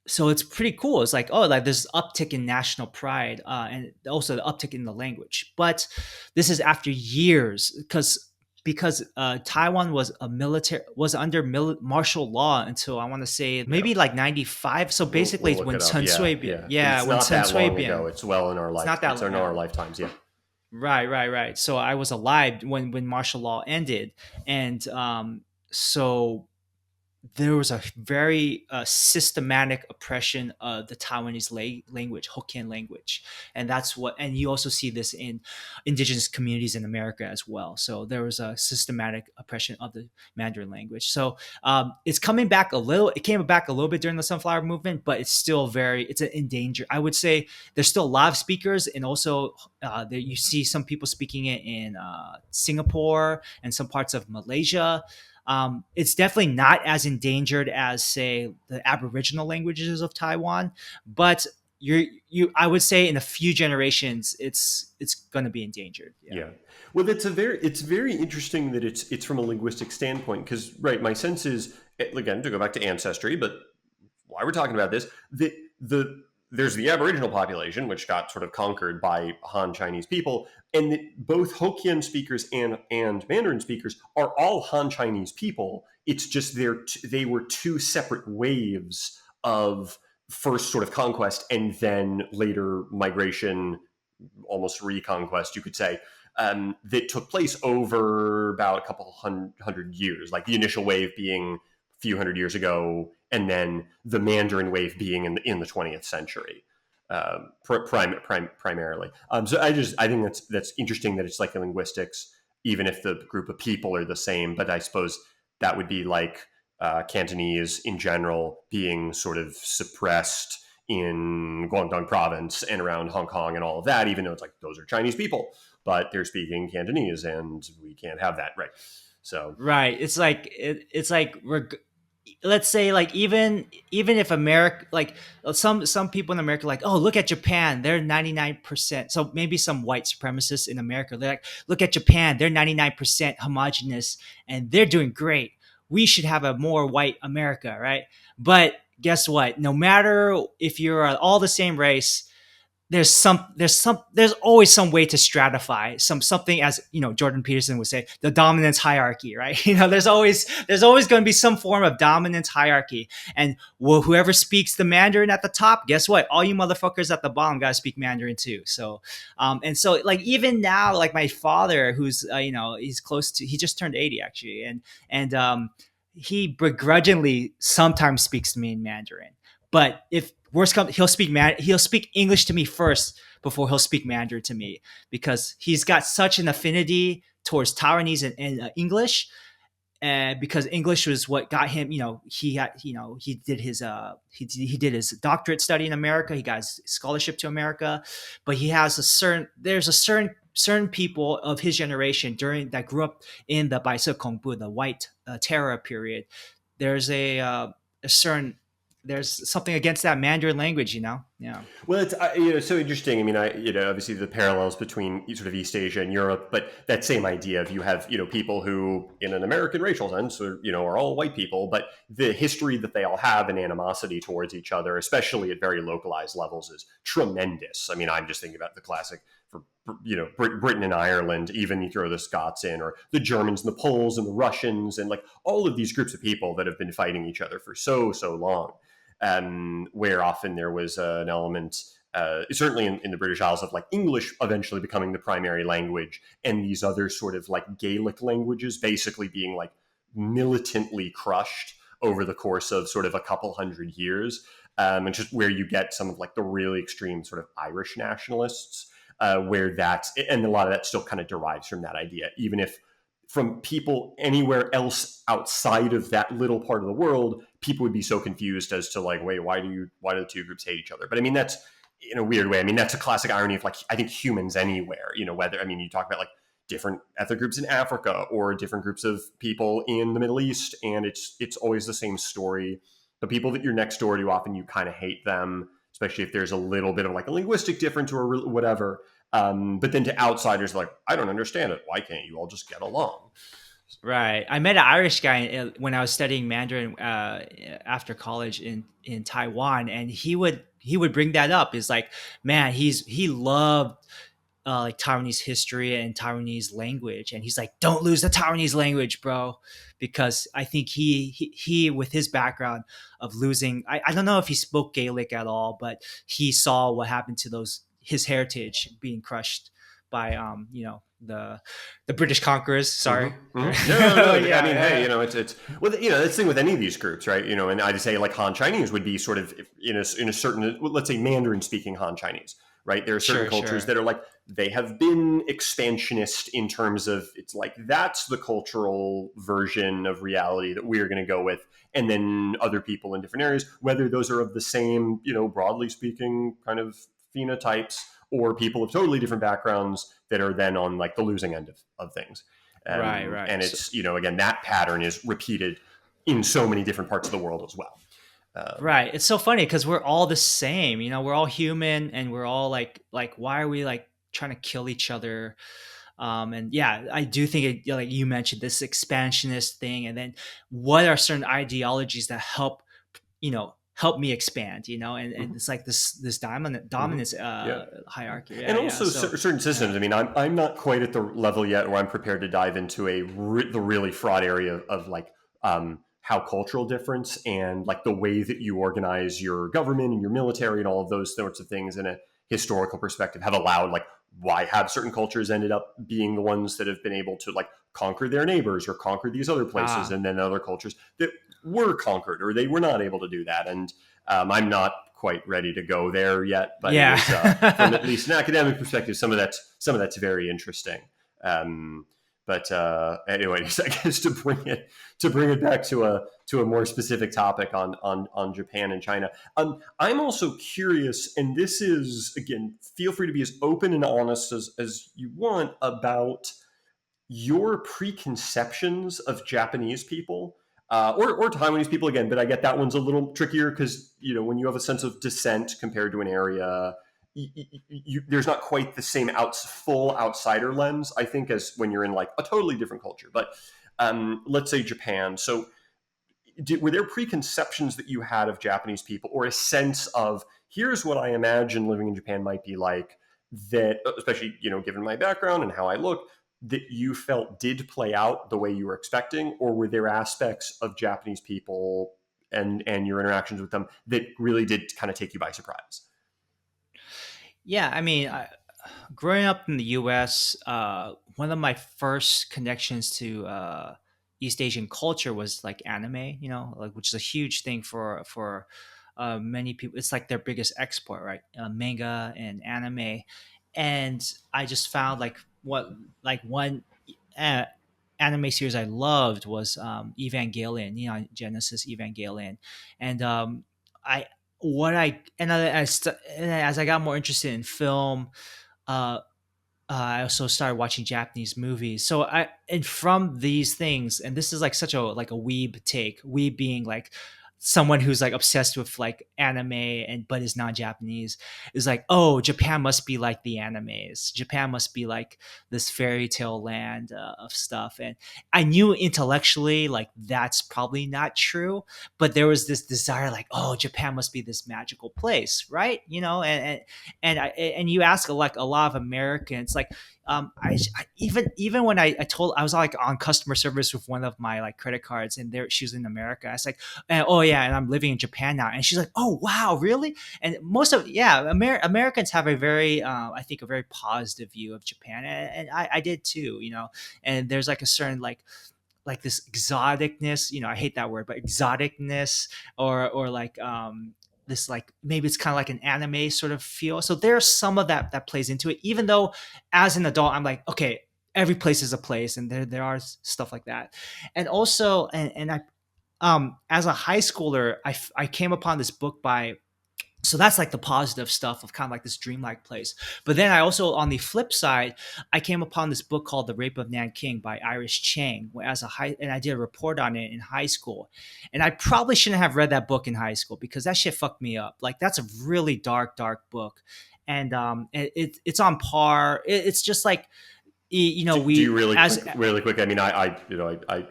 so it's pretty cool. It's like, oh, like there's uptick in national pride, and also the uptick in the language. But this is after years, because Taiwan was under martial law until I want to say
Yeah.
maybe like 95. So basically,
We'll
it's
look
when
it up.
Sun
Yeah,
Sui,
yeah. Because
yeah,
it's
when
not
Sun
that
Sui,
long ago. It's well in our
it's
life.
not
It's
that,
in our lifetimes. Yeah.
right, right, right. So I was alive when martial law ended, and so there was a very systematic oppression of the Taiwanese language, Hokkien language, and that's what. And you also see this in indigenous communities in America as well. So there was a systematic oppression of the Mandarin language. So it's coming back a little. It came back a little bit during the Sunflower Movement, but it's still it's in danger. I would say there's still a lot of speakers, and also there you see some people speaking it in Singapore and some parts of Malaysia. It's definitely not as endangered as, say, the Aboriginal languages of Taiwan, but I would say in a few generations, it's going to be endangered. Yeah.
Yeah. Well, it's very interesting that it's from a linguistic standpoint because right, my sense is again to go back to ancestry, but why we're talking about this, the there's the Aboriginal population which got sort of conquered by Han Chinese people, and that both Hokkien speakers and Mandarin speakers are all Han Chinese people. It's just they were two separate waves of first sort of conquest and then later migration, almost reconquest, you could say, that took place over about a couple hundred years. Like the initial wave being a few hundred years ago, and then the Mandarin wave being in the 20th century, primarily. So I think that's interesting that it's like in linguistics, even if the group of people are the same. But I suppose that would be like Cantonese in general being sort of suppressed in Guangdong province and around Hong Kong and all of that, even though it's like those are Chinese people, but they're speaking Cantonese and we can't have that, right? So
Right. It's like let's say, like, even if America, like, some people in America, like, oh, look at Japan, they're 99%. So maybe some white supremacists in America, they're like, look at Japan, they're 99% homogenous and they're doing great. We should have a more white America, right? But guess what? No matter if you're all the same race, there's always some way to stratify something, as Jordan Peterson would say, the dominance hierarchy, right? There's always going to be some form of dominance hierarchy, and well, whoever speaks the Mandarin at the top, guess what, all you motherfuckers at the bottom got to speak Mandarin too. So and so, like, even now, like my father, who's he just turned 80 actually, and he begrudgingly sometimes speaks to me in Mandarin, but if worst comes, he'll speak English to me first before he'll speak Mandarin to me, because he's got such an affinity towards Taiwanese and English, because English was what got him. He did his doctorate study in America. He got his scholarship to America, but there's a certain people of his generation during that grew up in the Baise Kongbu, the White Terror period. There's a certain there's something against that Mandarin language, Yeah.
well, it's so interesting. I mean, obviously the parallels between sort of East Asia and Europe, but that same idea of you have people who, in an American racial sense, are all white people, but the history that they all have and animosity towards each other, especially at very localized levels, is tremendous. I mean, I'm just thinking about the classic for Britain and Ireland. Even you throw the Scots in, or the Germans and the Poles and the Russians, and like all of these groups of people that have been fighting each other for so long. Where often there was an element, certainly in the British Isles, of like English eventually becoming the primary language, and these other sort of like Gaelic languages basically being like militantly crushed over the course of sort of a couple hundred years. And just where you get some of like the really extreme sort of Irish nationalists, where and a lot of that still kind of derives from that idea, even if from people anywhere else outside of that little part of the world, people would be so confused as to like, wait, why do the two groups hate each other? But I mean, that's in a weird way. I mean, that's a classic irony of like, I think humans anywhere, whether, I mean, you talk about like different ethnic groups in Africa or different groups of people in the Middle East, and it's always the same story. The people that you're next door to, often you kind of hate them, especially if there's a little bit of like a linguistic difference or whatever. But then to outsiders, like, I don't understand it. Why can't you all just get along?
Right. I met an Irish guy when I was studying Mandarin after college in Taiwan, and he would bring that up. Is like, man, he loved like Taiwanese history and Taiwanese language, and he's like, don't lose the Taiwanese language, bro, because I think he with his background of losing, I don't know if he spoke Gaelic at all, but he saw what happened to those his heritage being crushed by the British conquerors. Sorry.
Mm-hmm, mm-hmm. No, no, no. I
Yeah,
mean, hey,
yeah.
it's well, that's the thing with any of these groups, right? And I'd say like Han Chinese would be sort of in a certain, let's say Mandarin speaking Han Chinese, right? There are certain
Sure,
cultures
sure.
that are like they have been expansionist in terms of it's like that's the cultural version of reality that we are going to go with, and then other people in different areas, whether those are of the same, broadly speaking, kind of phenotypes, or people of totally different backgrounds that are then on like the losing end of things.
Right,
And
right. So,
it's, again, that pattern is repeated in so many different parts of the world as well. Um,
right. It's so funny because we're all the same. We're all human, and we're all like, why are we like trying to kill each other? And yeah, I do think like you mentioned this expansionist thing, and then what are certain ideologies that help me expand, and
mhm,
it's like this
mhm.
dominance
Yeah.
hierarchy. Yeah,
And
yeah.
also
So
certain
yeah.
systems. I mean, I'm not quite at the level yet where I'm prepared to dive into the really fraught area of like how cultural difference and like the way that you organize your government and your military and all of those sorts of things in a historical perspective have allowed like why have certain cultures ended up being the ones that have been able to like conquer their neighbors or conquer these other places,
Ah,
and then other cultures that were conquered or they were not able to do that. And I'm not quite ready to go there yet, but it is from
yeah.
at least an academic perspective, some of that's very interesting. Um, but anyways, I guess to bring it back to a more specific topic on Japan and China. I'm also curious, and this is again, feel free to be as open and honest as you want about your preconceptions of Japanese people, or Taiwanese people again, but I get that one's a little trickier because when you have a sense of descent compared to an area, there's not quite the same full outsider lens, I think, as when you're in like a totally different culture. But let's say Japan. So were there preconceptions that you had of Japanese people, or a sense of here's what I imagine living in Japan might be like, that especially given my background and how I look, that you felt did play out the way you were expecting, or were there aspects of Japanese people and your interactions with them that really did kind of take you by surprise?
Yeah, I mean, growing up in the U.S., one of my first connections to East Asian culture was like anime. Like which is a huge thing for many people. It's like their biggest export, right? Manga and anime, and I just found like one uh, anime series I loved was Evangelion, Genesis Evangelion, and I what I and as I got more interested in film, uh, I also started watching Japanese movies. So and from these things, and this is like such a weeb take. Weeb being like someone who's like obsessed with like anime and but is non-Japanese, is like, oh, Japan must be like the animes. Japan must be like this fairy tale land of stuff. And I knew intellectually like that's probably not true, but there was this desire like, oh, Japan must be this magical place, right? And you ask like a lot of Americans, like even when I told I was like on customer service with one of my like credit cards, and there she was in America. I was like, oh yeah, and I'm living in Japan now, and she's like, oh wow, really? And most of Americans have a very I think a very positive view of Japan, and I did too, and there's like a certain like this exoticness, I hate that word, but exoticness, or like this, like maybe it's kind of like an anime sort of feel. So there's some of that plays into it, even though as an adult I'm like, okay, every place is a place, and there are stuff like that. And also, and I as a high schooler, I came upon this book by So that's like the positive stuff of kind of like this dreamlike place. But then I also, on the flip side, I came upon this book called The Rape of Nanking by Iris Chang as a high, and I did a report on it in high school. And I probably shouldn't have read that book in high school because that shit fucked me up. Like that's a really dark, dark book. And it's on par. It's just like,
Do you
we
really
as
really quick? I mean, I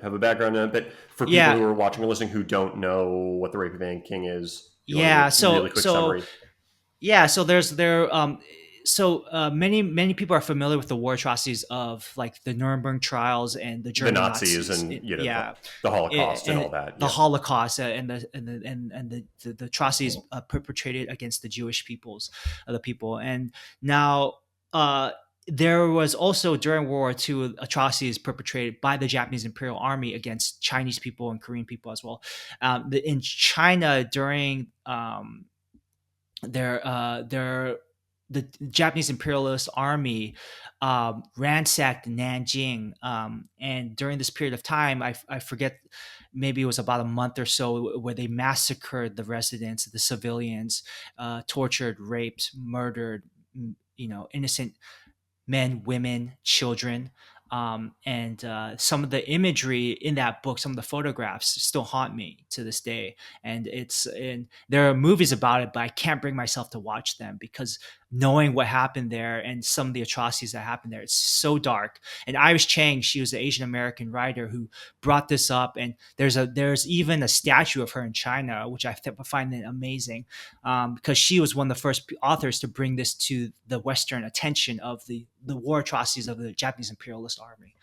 have a background in it, but for people
yeah,
who are watching or listening who don't know what the Rape of Anne King is, you want to give
yeah.
a really quick
So
summary?
yeah, so there's there so many people are familiar with the war atrocities of like the Nuremberg trials and the
The
German
Nazis
Nazis.
and
Yeah,
the Holocaust and all
and
that.
the
Yeah.
Holocaust and the atrocities perpetrated against the Jewish peoples, the people. And now uh, there was also during World War II atrocities perpetrated by the Japanese Imperial Army against Chinese people and Korean people as well. In China during their the Japanese imperialist army ransacked Nanjing, and during this period of time, I forget, maybe it was about a month or so, where they massacred the residents, the civilians, tortured, raped, murdered, innocent men, women, children. And some of the imagery in that book, some of the photographs still haunt me to this day. And there are movies about it, but I can't bring myself to watch them because knowing what happened there and some of the atrocities that happened there, it's so dark. And Iris Chang, she was an Asian American writer who brought this up, and there's even a statue of her in China, which I find it amazing, because she was one of the first authors to bring this to the Western attention of the war atrocities of the Japanese imperialist army.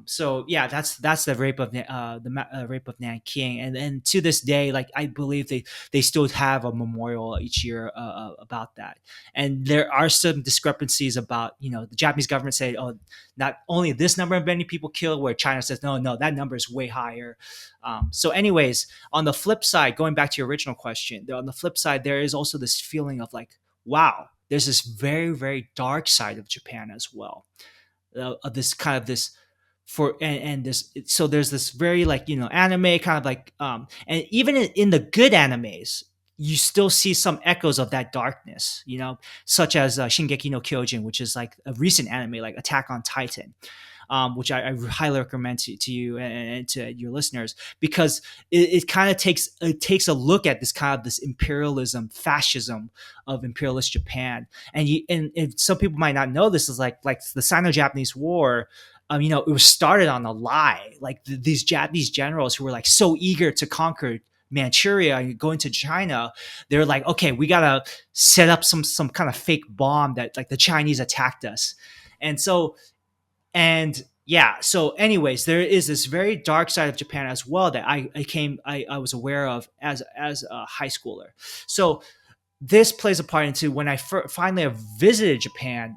So yeah, that's the rape of rape of Nanking, and to this day, like I believe they still have a memorial each year about that. And there are some discrepancies about, the Japanese government say, oh, not only this number of many people killed, where China says no, no, that number is way higher. So anyways, on the flip side, going back to your original question, on the flip side, there is also this feeling of like, wow, there's this very, very dark side of Japan as well. Of this kind of this for and this, so there's this very like, anime kind of like, and even in the good animes, you still see some echoes of that darkness, such as Shingeki no Kyojin, which is like a recent anime like Attack on Titan, which I highly recommend to you and to your listeners, because it kind of takes a look at this kind of this imperialism, fascism of imperialist Japan. And some people might not know this, is like the Sino-Japanese War. It was started on a lie. Like these Japanese generals who were like so eager to conquer Manchuria and go into China, they're like, okay, we gotta set up some kind of fake bomb that like the Chinese attacked us. And so and yeah, so anyways, there is this very dark side of Japan as well that I was aware of as a high schooler. So this plays a part into when I finally have visited Japan.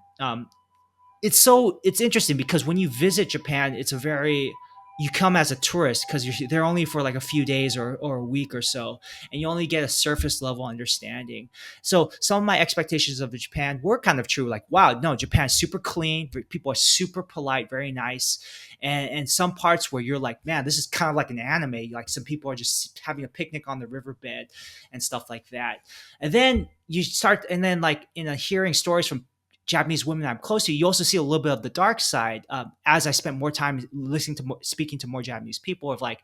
It's interesting because when you visit Japan, it's a very, you come as a tourist because you're there only for like a few days or a week or so, and you only get a surface level understanding. So some of my expectations of Japan were kind of true. Like, wow, no, Japan's super clean, people are super polite, very nice, and some parts where you're like, man, this is kind of like an anime. Like some people are just having a picnic on the riverbed and stuff like that. And then you start, and then like hearing stories from Japanese women I'm close to, you also see a little bit of the dark side. As I spent more time listening to speaking to more Japanese people, of like,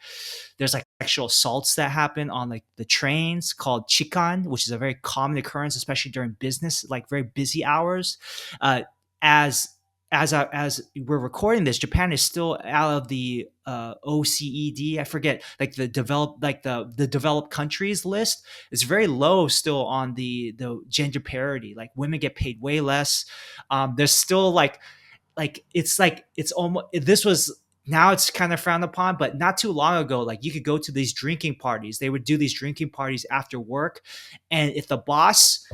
there's like sexual assaults that happen on like the trains called chikan, which is a very common occurrence, especially during business, like very busy hours. Uh, as as we're recording this, Japan is still out of the OCED. I forget, like the developed, like the developed countries list. It's very low still on the gender parity. Like women get paid way less. There's still it's almost, this was, now it's kind of frowned upon, but not too long ago, like you could go to these drinking parties. They would do these drinking parties after work, and if the boss,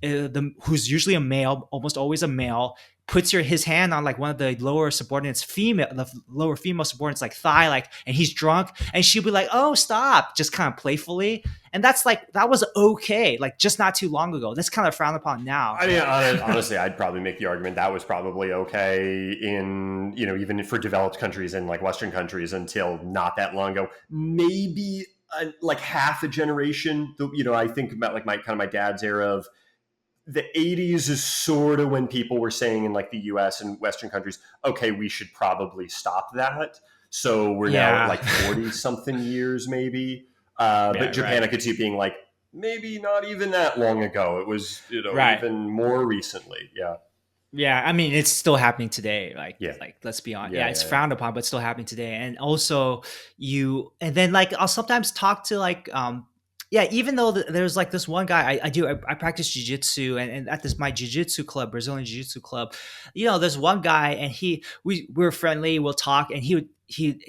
who's usually a male, almost always a male, puts his hand on like one of the lower subordinates, the lower female subordinates like thigh, like, and he's drunk, and she'll be like, "Oh, stop," just kind of playfully, and that's like, that was okay, like just not too long ago. That's kind of frowned upon now.
I mean, honestly, I'd probably make the argument that was probably okay in, even for developed countries and like Western countries until not that long ago. Maybe like half a generation. I think about like my kind of my dad's era of the 80s is sort of when people were saying in like the US and Western countries, okay, we should probably stop that. So we're now at
Yeah.
like 40 something years, maybe. But
Yeah.
Japan, I
Right.
could see it being like, maybe not even that long ago. It was,
Right.
even more recently. Yeah.
Yeah, I mean, it's still happening today.
Yeah.
Let's be honest.
Yeah.
Yeah, it's
Yeah. Yeah.
frowned upon, but still happening today. And also, and then like I'll sometimes talk to yeah, even though there's like this one guy I practice jujitsu, and at this my jujitsu club, Brazilian jiu-jitsu club, there's one guy, and we're friendly, we'll talk, and he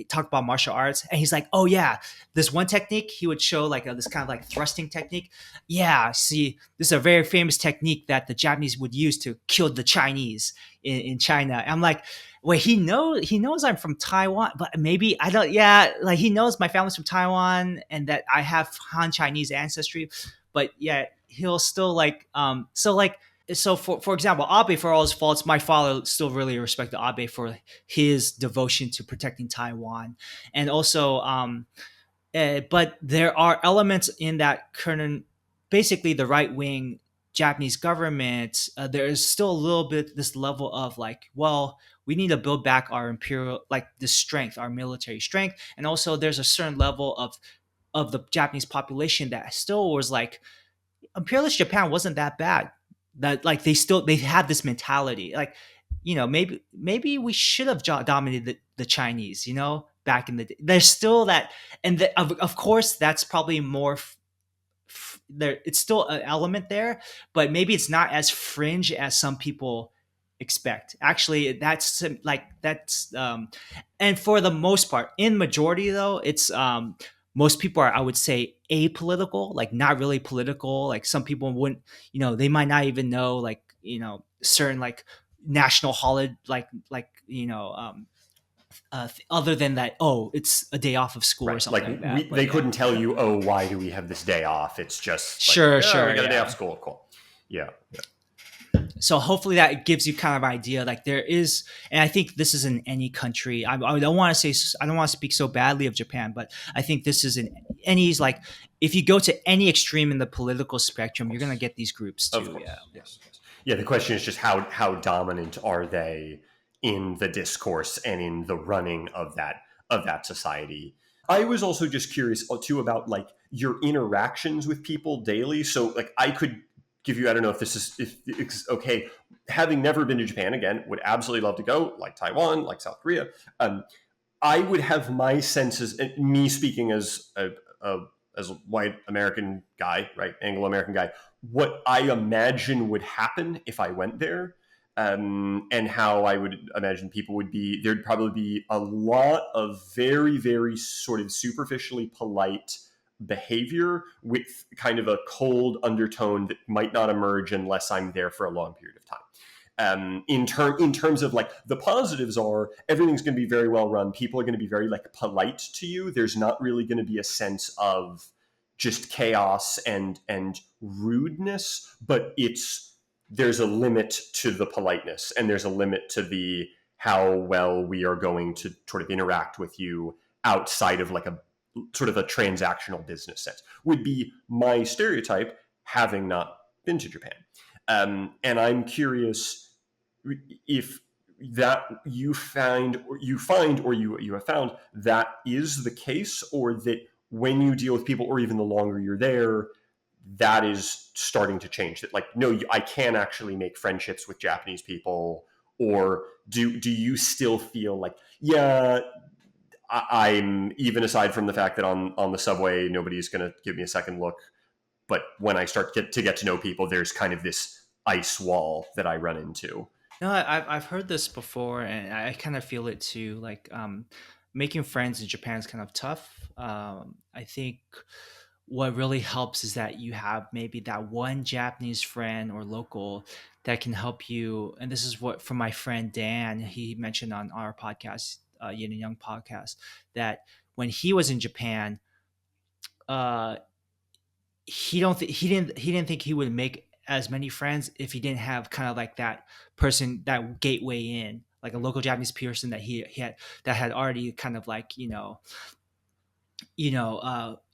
talked about martial arts, and he's like, oh yeah, this one technique he would show, like this kind of like thrusting technique. Yeah, see, this is a very famous technique that the Japanese would use to kill the Chinese in China. I'm like, wait, he knows I'm from Taiwan, but maybe I don't. Yeah, like he knows my family's from Taiwan and that I have Han Chinese ancestry, but yeah, he'll still so for example, Abe, for all his faults, my father still really respected Abe for his devotion to protecting Taiwan, and also but there are elements in that current, basically the right wing Japanese government. There is still a little bit this level of like, well, we need to build back our imperial, like the strength, our military strength, and also there's a certain level of the Japanese population that still was like, imperialist Japan wasn't that bad. That like they had this mentality, like maybe we should have dominated the Chinese, back in the day. There's still that, and of course that's probably more there. It's still an element there, but maybe it's not as fringe as some people expect. Actually, that's and for the most part, in majority though, it's most people are, I would say, apolitical, like not really political. Like some people wouldn't, they might not even know, like, certain like national holiday, other than that, oh, it's a day off of school or
Right. Like
something like that. But
they
yeah.
couldn't tell you, oh, why do we have this day off? It's just like,
Sure,
yeah, we
sure,
got a day off
yeah.
school. Cool. Yeah. Yeah.
So hopefully that gives you kind of idea, like there is, and I think this is in any country. I don't want to say, I don't want to speak so badly of Japan, but I think this is in any, like, if you go to any extreme in the political
Of
spectrum, you're going to
course.
get these groups
Of
too. Yeah.
course. Yes. Yes. Yeah. The question is just how dominant are they in the discourse and in the running of that society. I was also just curious too about like your interactions with people daily. So like I could give you, I don't know if this is if it's okay. Having never been to Japan, again, would absolutely love to go, like Taiwan, like South Korea. Um, I would have my senses, me speaking a as a white American guy, right, Anglo American guy, what I imagine would happen if I went there, and how I would imagine people would be. There'd probably be a lot of very, very sort of superficially polite behavior with kind of a cold undertone that might not emerge unless I'm there for a long period of time. In terms of like the positives are everything's going to be very well run. People are going to be very like polite to you. There's not really going to be a sense of just chaos and rudeness, but there's a limit to the politeness and there's a limit to the how well we are going to sort of interact with you outside of like a sort of a transactional business sense would be my stereotype, having not been to Japan. And I'm curious if that you have found that is the case, or that when you deal with people, or even the longer you're there, that is starting to change. That like, no, I can actually make friendships with Japanese people, or do you still feel like, yeah, I'm, even aside from the fact that on the subway nobody's going to give me a second look, but when I start to get to know people, there's kind of this ice wall that I run into.
No, I've heard this before, and I kind of feel it too. Like, making friends in Japan is kind of tough. I think what really helps is that you have maybe that one Japanese friend or local that can help you. And this is what from my friend Dan, he mentioned on our podcast, Yin and Young podcast, that when he was in Japan, uh, he didn't think he would make as many friends if he didn't have kind of like that person, that gateway in, like a local Japanese person that he had, that had already kind of like,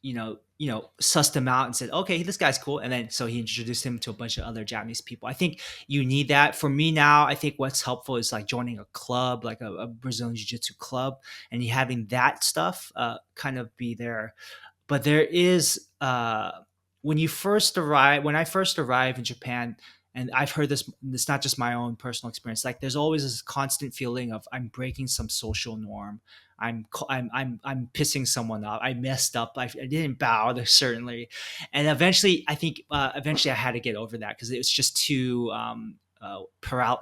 sussed him out and said, okay, this guy's cool. And then so he introduced him to a bunch of other Japanese people. I think you need that. For me now, I think what's helpful is like joining a club, like a Brazilian Jiu Jitsu club, and you having that stuff kind of be there. But there is when I first arrived in Japan, and I've heard this, it's not just my own personal experience, like there's always this constant feeling of I'm breaking some social norm. I'm pissing someone off. I messed up. I didn't bow there, certainly, and eventually I think eventually I had to get over that because it was just too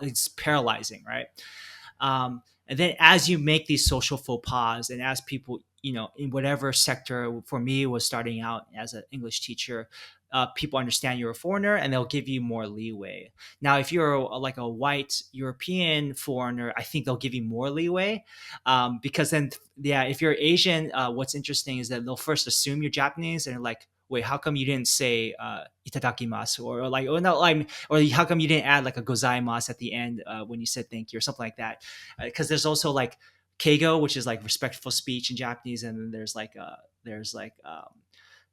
it's paralyzing, right? And then as you make these social faux pas, and as people, in whatever sector, for me, was starting out as an English teacher, people understand you're a foreigner and they'll give you more leeway. Now, if you're like a white European foreigner, I think they'll give you more leeway because then, yeah, if you're Asian, what's interesting is that they'll first assume you're Japanese and they're like, wait, how come you didn't say itadakimasu or like, or no, like, or how come you didn't add like a gozaimasu at the end when you said thank you or something like that? Because there's also like keigo, which is like respectful speech in Japanese, and then there's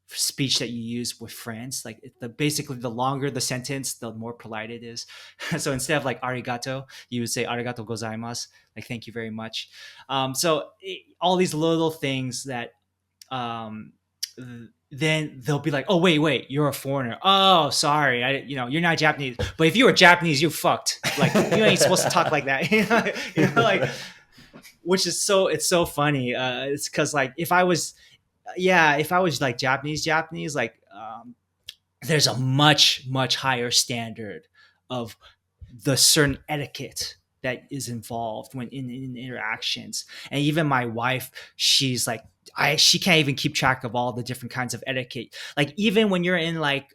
speech that you use with friends. Like basically, the longer the sentence, the more polite it is. So instead of like arigato, you would say arigato gozaimasu, like thank you very much. All these little things that um, then they'll be like, oh wait, you're a foreigner. Oh, sorry, you're not Japanese. But if you were Japanese, you fucked. Like you ain't supposed to talk like that. Like which is it's so funny. It's because like if I was like Japanese, like there's a much higher standard of the certain etiquette that is involved when in interactions. And even my wife, she's like, she can't even keep track of all the different kinds of etiquette. Like even when you're in like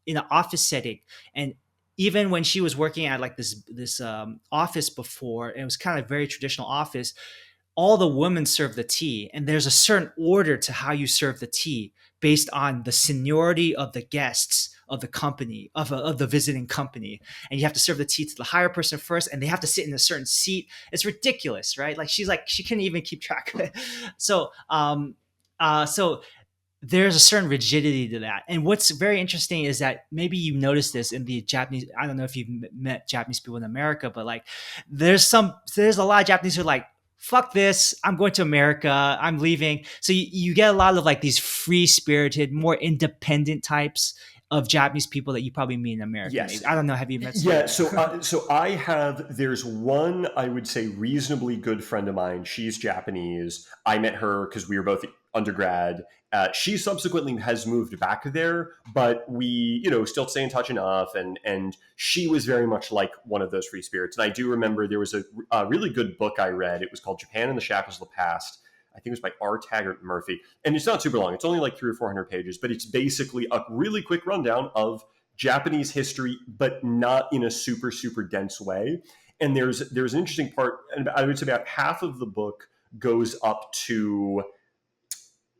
in an office setting, and even when she was working at like this office before, and it was kind of very traditional office, all the women serve the tea, and there's a certain order to how you serve the tea based on the seniority of the guests of the company of the visiting company, and you have to serve the tea to the higher person first, and they have to sit in a certain seat. It's ridiculous, right? Like she couldn't even keep track of it. So there's a certain rigidity to that. And what's very interesting is that maybe you noticed this in the Japanese. I don't know if you've met Japanese people in America, but like there's a lot of Japanese who are like, fuck this, I'm going to America, I'm leaving. So you get a lot of like these free spirited, more independent types of Japanese people that you probably meet in America.
Yes.
Maybe. I don't know. Have you met some?
Yeah, so I have. There's one I would say reasonably good friend of mine. She's Japanese. I met her because we were both undergrad. She subsequently has moved back there, but we, still stay in touch enough. And she was very much like one of those free spirits. And I do remember there was a really good book I read. It was called Japan and the Shackles of the Past. I think it was by R. Taggart Murphy. And it's not super long. It's only like 300 or 400 pages, but it's basically a really quick rundown of Japanese history, but not in a super dense way. And there's an interesting part, and I would say about half of the book goes up to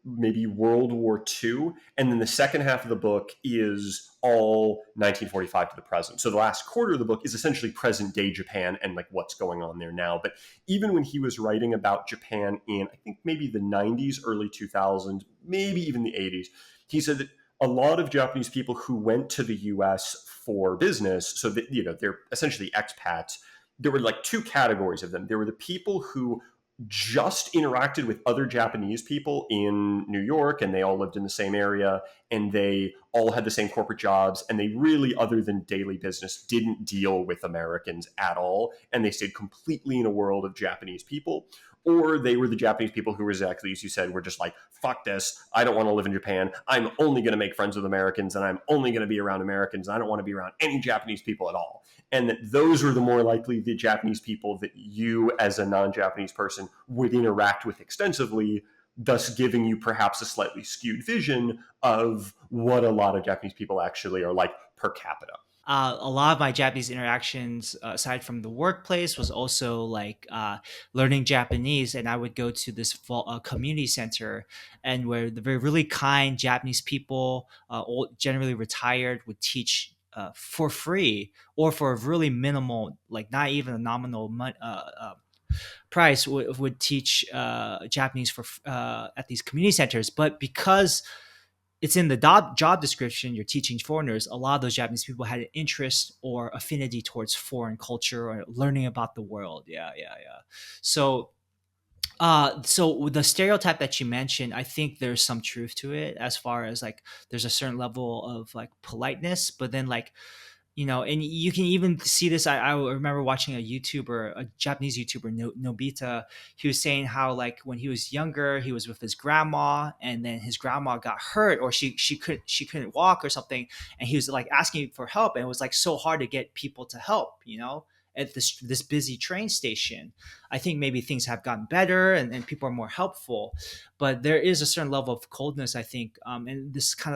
maybe World War II, and then the second half of the book is all 1945 to the present. So the last quarter of the book is essentially present day Japan and like what's going on there now. But even when he was writing about Japan in, I think maybe the 90s, early 2000s, maybe even the 80s, he said that a lot of Japanese people who went to the US for business, so that, they're essentially expats, there were like two categories of them. There were the people who just interacted with other Japanese people in New York, and they all lived in the same area, and they all had the same corporate jobs, and they really, other than daily business, didn't deal with Americans at all, and they stayed completely in a world of Japanese people. Or they were the Japanese people who were exactly as you said, were just like, fuck this, I don't want to live in Japan, I'm only going to make friends with Americans, and I'm only going to be around Americans, and I don't want to be around any Japanese people at all. And that those were the more likely the Japanese people that you as a non-Japanese person would interact with extensively, thus giving you perhaps a slightly skewed vision of what a lot of Japanese people actually are like per capita.
A lot of my Japanese interactions, aside from the workplace, was also like learning Japanese. And I would go to this community center, and where the very really kind Japanese people, generally retired, would teach for free or for a really minimal, like not even a nominal price, would teach Japanese for at these community centers. But because it's in the job description. You're teaching foreigners. A lot of those Japanese people had an interest or affinity towards foreign culture or learning about the world. Yeah, yeah, yeah. So so the stereotype that you mentioned, I think there's some truth to it, as far as like there's a certain level of like politeness, but then like, and you can even see this. I remember watching a Japanese YouTuber, Nobita. He was saying how like when he was younger, he was with his grandma, and then his grandma got hurt, or she couldn't walk or something, and he was like asking for help, and it was like so hard to get people to help, at this busy train station. I think maybe things have gotten better, and people are more helpful, but there is a certain level of coldness, I think, and this kind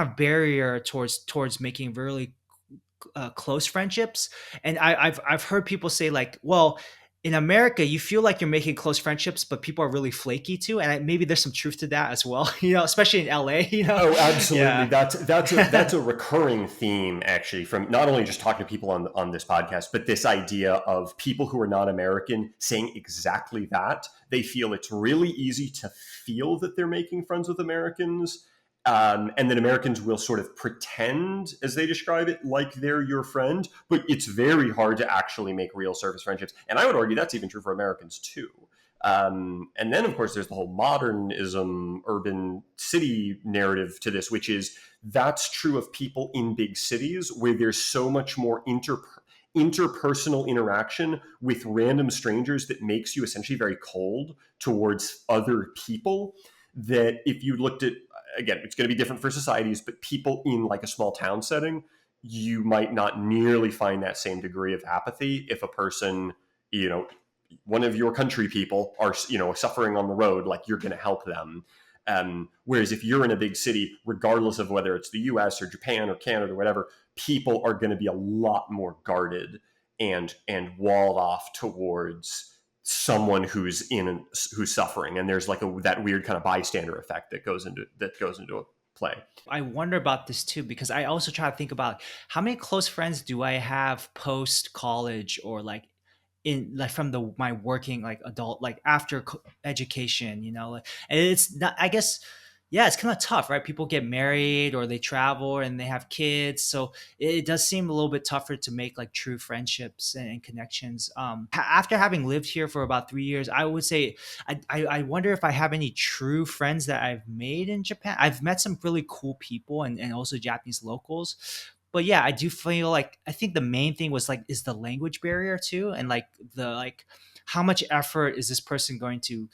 of barrier towards making really close friendships. And I've heard people say like, well, in America, you feel like you're making close friendships, but people are really flaky too. And maybe there's some truth to that as well, especially in LA,
Oh, absolutely.
Yeah.
That's a recurring theme, actually, from not only just talking to people on this podcast, but this idea of people who are not American saying exactly that. They feel it's really easy to feel that they're making friends with Americans, and that Americans will sort of pretend, as they describe it, like they're your friend, but it's very hard to actually make real service friendships. And I would argue that's even true for Americans too. And then, of course, there's the whole modernism, urban city narrative to this, which is that's true of people in big cities where there's so much more interpersonal interaction with random strangers that makes you essentially very cold towards other people. That if you looked at, again, it's going to be different for societies, but people in like a small town setting, you might not nearly find that same degree of apathy if a person, one of your country people are, suffering on the road, like you're going to help them. Whereas if you're in a big city, regardless of whether it's the US or Japan or Canada or whatever, people are going to be a lot more guarded and walled off towards someone who's suffering. And there's like that weird kind of bystander effect that goes into a play.
I wonder about this too, because I also try to think about how many close friends do I have post college, or like in like from my working like adult, like after education, like, and it's not, I guess, yeah, it's kind of tough, right? People get married or they travel and they have kids, so it does seem a little bit tougher to make like true friendships and connections. After having lived here for about 3 years, I would say I wonder if I have any true friends that I've made in Japan. I've met some really cool people, and also Japanese locals, but yeah, I do feel like I think the main thing was like is the language barrier too, and like the like how much effort is this person going to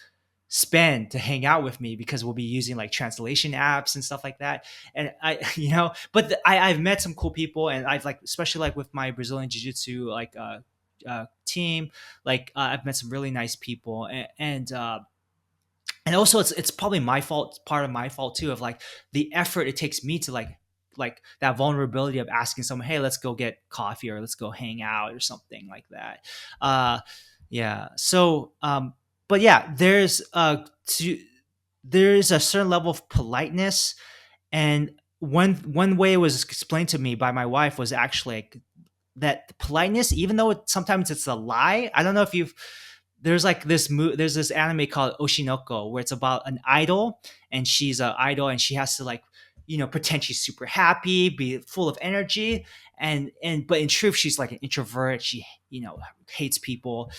spend to hang out with me, because we'll be using like translation apps and stuff like that. And I but I've met some cool people, and I've like, especially like with my Brazilian jiu-jitsu like team, like I've met some really nice people, and also it's probably my fault, part of my fault too, of like the effort it takes me to like that vulnerability of asking someone, hey, let's go get coffee or let's go hang out or something like that. Yeah, so but yeah, there's a certain level of politeness. And one way it was explained to me by my wife was actually like, that politeness, even though sometimes it's a lie. I don't know if you've there's like there's this anime called Oshinoko, where it's about an idol, and she's an idol, and she has to like, pretend she's super happy, be full of energy, and but in truth she's like an introvert. She hates people.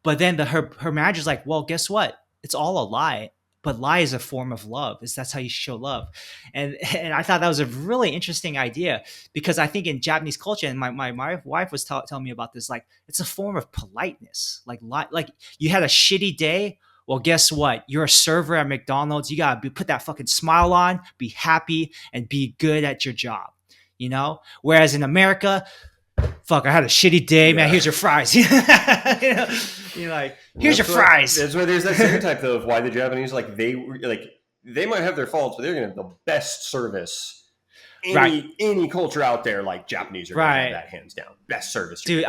But then her manager's like, well, guess what? It's all a lie. But lie is a form of love. That's how you show love. And I thought that was a really interesting idea, because I think in Japanese culture, and my wife was telling me about this, like it's a form of politeness. Like you had a shitty day. Well, guess what? You're a server at McDonald's. You gotta put that fucking smile on, be happy, and be good at your job. Whereas in America, fuck, I had a shitty day, man.
Yeah.
Here's your fries. You're like, here's your fries.
That's why there's that stereotype though of why the Japanese they might have their faults, but they're gonna have the best service. Any culture out there, like Japanese are gonna have that hands down. Best service.
Dude,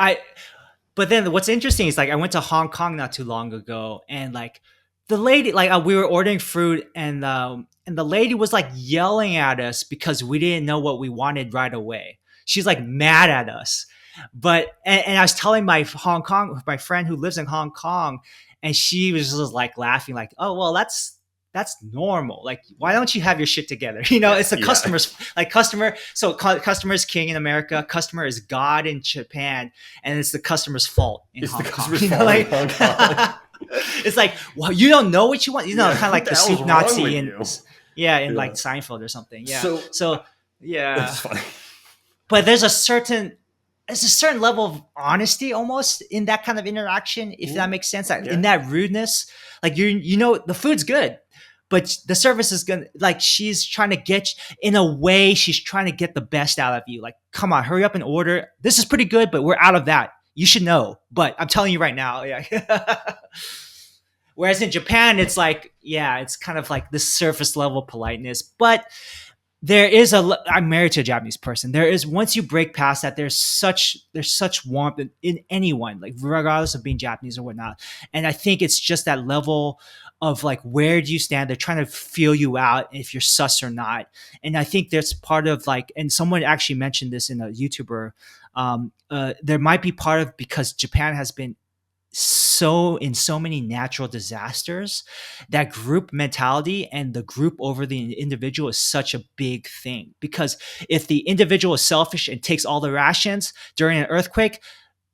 but then what's interesting is like I went to Hong Kong not too long ago, and like the lady, like we were ordering food, and the lady was like yelling at us because we didn't know what we wanted right away. She's like mad at us. But and I was telling my friend who lives in Hong Kong, and she was just like laughing, like, oh well, that's That's normal. Like, why don't you have your shit together? You know,
Yeah,
it's the
yeah.
customers. Like customer, so customer is king in America. Customer is god in Japan, and it's the customer's fault in
It's the
Hong Kong.
customer's
You know,
fault in
like
Hong Kong.
it's like, well, you don't know what you want. You know,
Yeah,
kind of
what
like
the
the
hell's
soup
wrong
Nazi
with
and
you?
yeah, in like
Yeah.
Seinfeld or something. Yeah.
So
So yeah,
it's funny.
but there's a certain level of honesty almost in that kind of interaction, if that
Mm,
makes sense. Like in
yeah.
that rudeness, like you know the food's good, but the service is gonna like she's trying to get in a way she's trying to get the best out of you. Like, come on, hurry up and order. This is pretty good, but we're out of that. You should know, but I'm telling you right now. Yeah. Whereas in Japan, it's like, yeah, it's kind of like this surface level politeness, but there is I'm married to a Japanese person. There is, once you break past that, there's such warmth in anyone, like regardless of being Japanese or whatnot. And I think it's just that level of like, where do you stand? They're trying to feel you out if you're sus or not. And I think that's part of like, and someone actually mentioned this in a YouTuber. There might be part of, because Japan has been so in so many natural disasters, that group mentality and the group over the individual is such a big thing. Because if the individual is selfish and takes all the rations during an earthquake,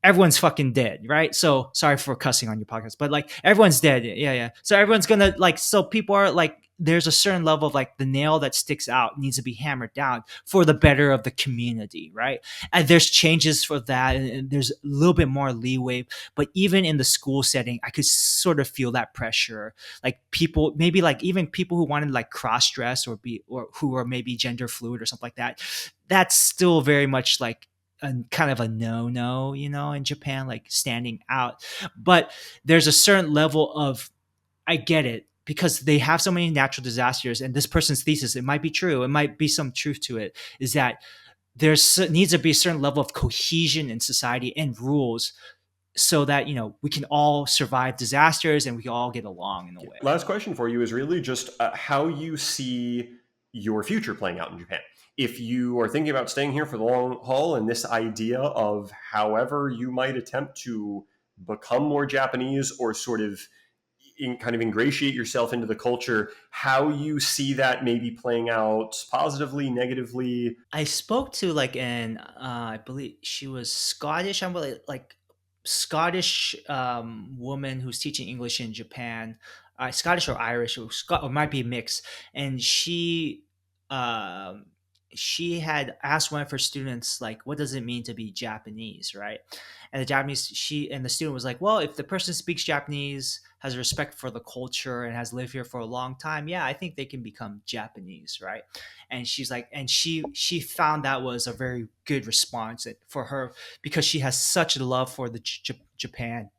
everyone's fucking dead, right? So sorry for cussing on your podcast, but like everyone's dead. Yeah, yeah. So everyone's gonna like, so people are like, there's a certain level of like, the nail that sticks out needs to be hammered down for the better of the community, right? And there's changes for that, and there's a little bit more leeway. But even in the school setting, I could sort of feel that pressure. Like people, maybe like even people who wanted to like cross dress or be, or who are maybe gender fluid or something like that, that's still very much like a kind of a no, you know, in Japan, like standing out. But there's a certain level of, I get it, because they have so many natural disasters, and this person's thesis, it might be true, it might be some truth to it, is that there's needs to be a certain level of cohesion in society and rules, so that, you know, we can all survive disasters and we can all get along in a way.
Last question for you is really just how you see your future playing out in Japan. If you are thinking about staying here for the long haul, and this idea of however you might attempt to become more Japanese or sort of kind of ingratiate yourself into the culture, how you see that maybe playing out positively, negatively.
I spoke to like an I believe she was Scottish. I'm really like Scottish woman who's teaching English in Japan, Scottish or Irish, or might be mixed. And um, she had asked one of her students like, "What does it mean to be Japanese?" Right? And the student was like, "Well, if the person speaks Japanese, has respect for the culture, and has lived here for a long time, yeah, I think they can become Japanese, right?" And she's like, and she found that was a very good response for her, because she has such a love for the Japan.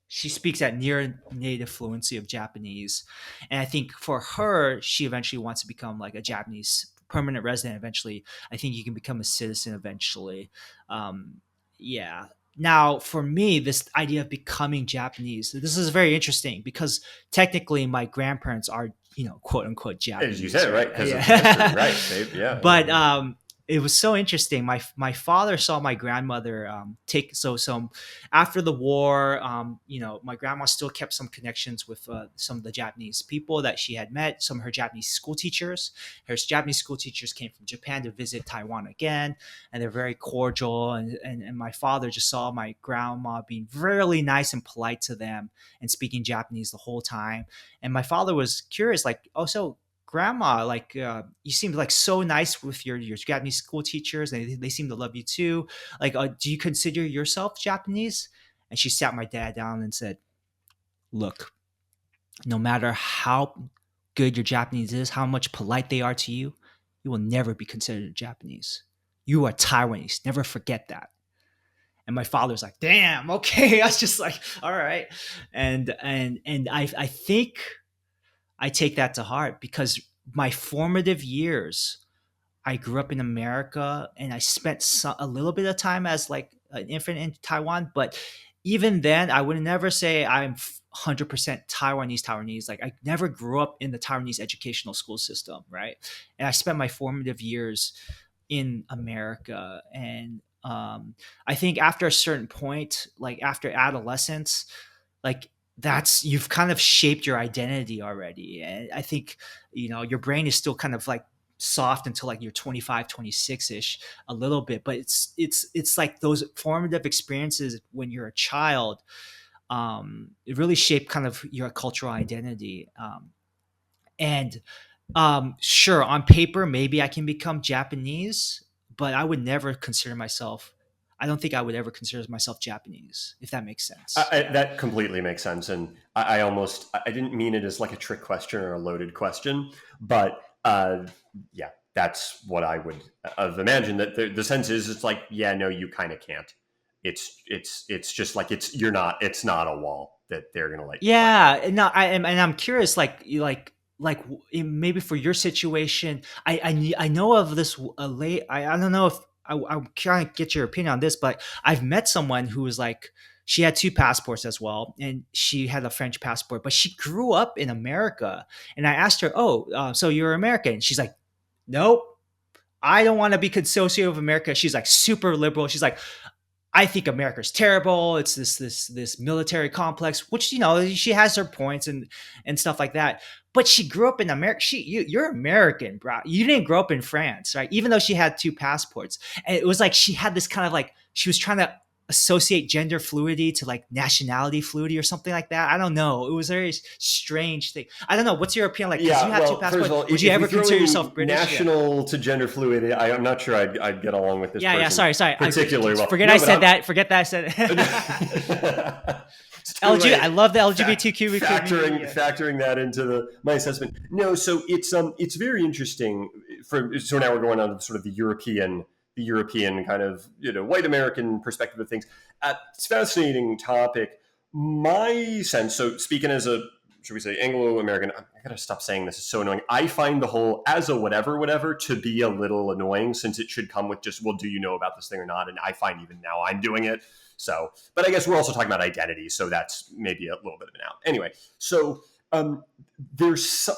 She speaks at near native fluency of Japanese, and I think for her, she eventually wants to become like a Japanese permanent resident eventually. I think you can become a citizen eventually. um, yeah. Now for me, this idea of becoming Japanese, this is very interesting, because technically my grandparents are, you know, quote unquote
As you
Japanese,
said, right?
right?
Because of the history,
Yeah.
right?
But it was so interesting. My father saw my grandmother take so after the war. You know, my grandma still kept some connections with some of the Japanese people that she had met. Some of her Japanese school teachers. Her Japanese school teachers came from Japan to visit Taiwan again, and they're very cordial. And my father just saw my grandma being really nice and polite to them and speaking Japanese the whole time. And my father was curious, like, oh, so grandma, like, you seem like so nice with your Japanese school teachers, and they seem to love you too. Like, do you consider yourself Japanese? And she sat my dad down and said, look, no matter how good your Japanese is, how much polite they are to you, you will never be considered Japanese. You are Taiwanese. Never forget that. And my father's like, damn, okay. I was just like, all right. And I think I take that to heart, because my formative years, I grew up in America, and I spent a little bit of time as like an infant in Taiwan. But even then, I would never say I'm 100% Taiwanese. Like, I never grew up in the Taiwanese educational school system, right? And I spent my formative years in America. And I think after a certain point, like after adolescence, like that's you've kind of shaped your identity already. And I think, your brain is still kind of like soft until like you're 25, 26ish a little bit, but it's like those formative experiences when you're a child, it really shaped kind of your cultural identity. And sure, on paper maybe I can become Japanese, but I don't think I would ever consider myself Japanese, if that makes sense. Yeah.
That completely makes sense, and I almost I didn't mean it as like a trick question or a loaded question, but yeah, that's what I would have imagined. That the sense is, it's like, yeah, no, you kind of can't. It's just like it's not a wall that they're gonna let you climb
Yeah,
over.
and no, I'm curious, maybe for your situation, I know of this late. I don't know if I'm trying to get your opinion on this, but I've met someone who was like, she had two passports as well, and she had a French passport, but she grew up in America. And I asked her, "Oh, so you're American?" She's like, "Nope, I don't want to be associated with America." She's like super liberal. She's like, I think America's terrible. It's this military complex, which she has her points and stuff like that. But she grew up in America. You're American, bro. You didn't grow up in France, right? Even though she had two passports, and it was like she had this kind of like she was trying to associate gender fluidity to like nationality fluidity or something like that. I don't know. It was a very strange thing. I don't know. What's your opinion? Like, because you
Yeah,
have two
well, first of
passports,
all,
would you
if we
ever
throw
consider
in
yourself British? Yeah.
national to gender fluid, I'm not sure I'd get along with this
Yeah, yeah.
person
Sorry.
particularly well.
Forget I
No, but
said that. Forget that I said
it's totally
I love the LGBTQ community. Yeah.
factoring that into my assessment. No, so it's very interesting. So now we're going on to sort of the European kind of white American perspective of things. It's a fascinating topic. My sense. So speaking as a, should we say, Anglo American, I gotta stop saying this. It's so annoying. I find the whole as a whatever to be a little annoying, since it should come with just, well, do you know about this thing or not? And I find even now I'm doing it. So, but I guess we're also talking about identity, so that's maybe a little bit of an out. Anyway, so there's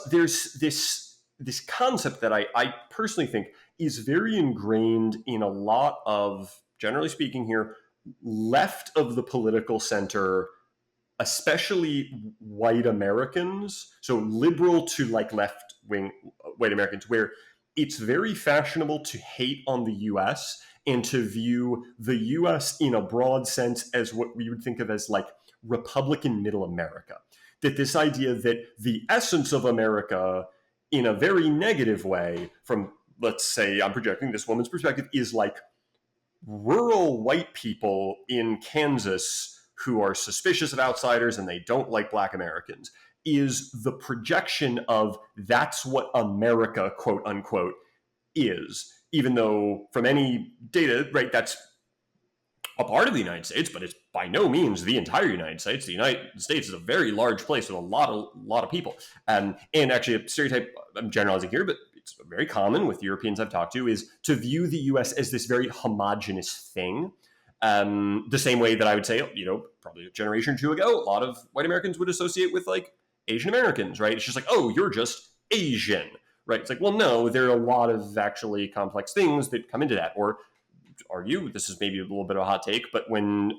this concept that I personally think is very ingrained in a lot of, generally speaking here, left of the political center, especially white Americans, so liberal to like left wing white Americans, where it's very fashionable to hate on the US and to view the US in a broad sense as what we would think of as like Republican middle America. That this idea that the essence of America, in a very negative way, from, let's say, I'm projecting this woman's perspective, is like rural white people in Kansas who are suspicious of outsiders and they don't like black Americans, is the projection of that's what America, quote unquote, is. Even though from any data, right, that's a part of the United States, but it's by no means the entire United States. The United States is a very large place with a lot of people. And actually, a stereotype, I'm generalizing here, but it's very common with Europeans I've talked to, is to view the U.S. as this very homogenous thing. The same way that I would say, probably a generation or two ago, a lot of white Americans would associate with like Asian Americans, right? It's just like, oh, you're just Asian, right? It's like, well, no, there are a lot of actually complex things that come into that. Or argue, this is maybe a little bit of a hot take, but when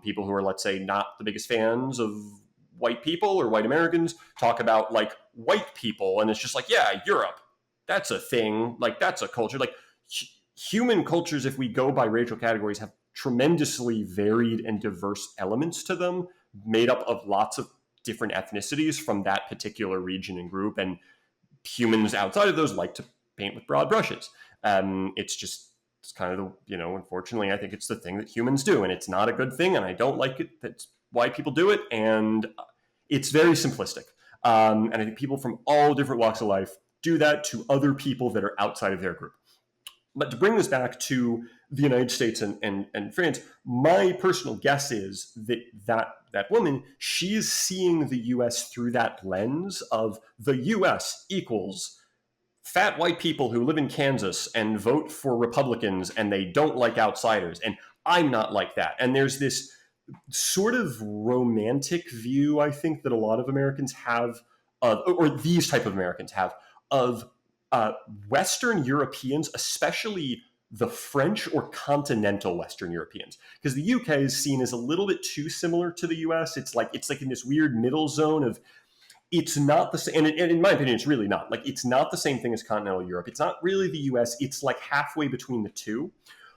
people who are, let's say, not the biggest fans of white people or white Americans talk about like white people, and it's just like, yeah, Europe, that's a thing, like that's a culture. Like human cultures, if we go by racial categories, have tremendously varied and diverse elements to them, made up of lots of different ethnicities from that particular region and group. And humans outside of those like to paint with broad brushes. It's kind of unfortunately, I think it's the thing that humans do, and it's not a good thing, and I don't like it. That's why people do it, and it's very simplistic. And I think people from all different walks of life do that to other people that are outside of their group. But to bring this back to the United States and France, my personal guess is that woman, she is seeing the U.S. through that lens of the U.S. equals fat white people who live in Kansas and vote for Republicans and they don't like outsiders. And I'm not like that. And there's this sort of romantic view, I think, that a lot of Americans have, or these type of Americans have, of Western Europeans, especially the French or continental Western Europeans, because the UK is seen as a little bit too similar to the US. It's like in this weird middle zone of, it's not the same, and in my opinion, it's really not. Like, it's not the same thing as continental Europe. It's not really the US. It's like halfway between the two.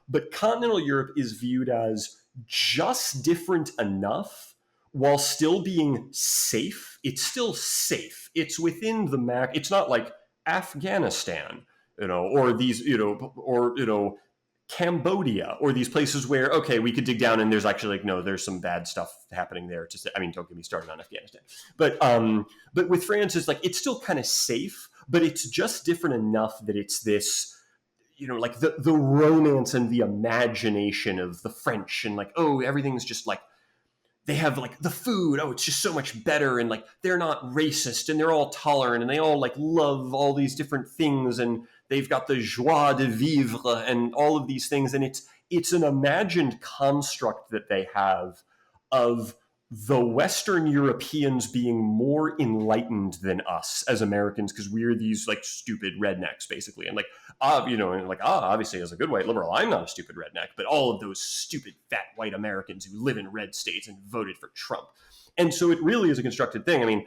But continental Europe is viewed as just different enough while still being safe. It's still safe. It's within the Mac. It's not like Afghanistan, or these, Cambodia, or these places where, okay, we could dig down and there's actually, like, no, there's some bad stuff happening there. I mean, don't get me started on Afghanistan. But with France, it's like, it's still kind of safe, but it's just different enough that it's this, like the romance and the imagination of the French, and like, oh, everything's just like, they have like the food, oh, it's just so much better, and like, they're not racist, and they're all tolerant, and they all like love all these different things, and they've got the joie de vivre and all of these things. And it's an imagined construct that they have of the Western Europeans being more enlightened than us as Americans, because we're these like stupid rednecks, basically. And like, obviously, as a good white liberal, I'm not a stupid redneck, but all of those stupid fat white Americans who live in red states and voted for Trump. And so it really is a constructed thing.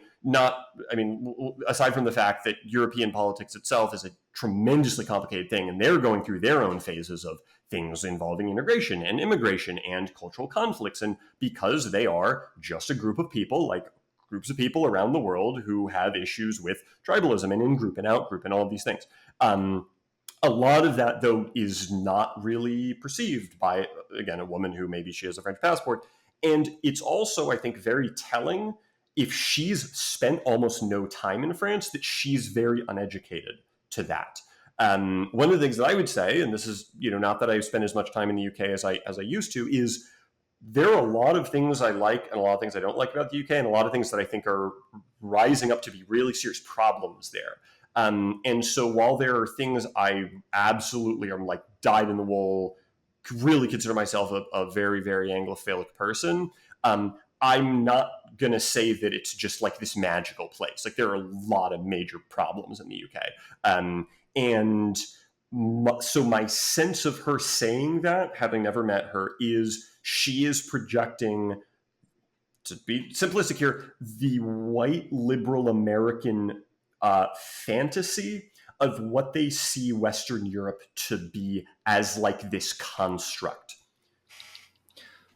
Aside from the fact that European politics itself is a tremendously complicated thing, and they're going through their own phases of things involving integration and immigration and cultural conflicts. And because they are just a group of people, like groups of people around the world who have issues with tribalism and in-group and out-group and all of these things. A lot of that, though, is not really perceived by, again, a woman who maybe she has a French passport. And it's also, I think, very telling, if she's spent almost no time in France, that she's very uneducated to that. One of the things that I would say, and this is, not that I spend as much time in the UK as I used to, is there are a lot of things I like and a lot of things I don't like about the UK, and a lot of things that I think are rising up to be really serious problems there. And so while there are things I absolutely am like dyed in the wool, really consider myself a very, very Anglophilic person, I'm not going to say that it's just like this magical place. Like, there are a lot of major problems in the UK. So my sense of her saying that, having never met her, is she is projecting, to be simplistic here, the white liberal American fantasy of what they see Western Europe to be as like this construct.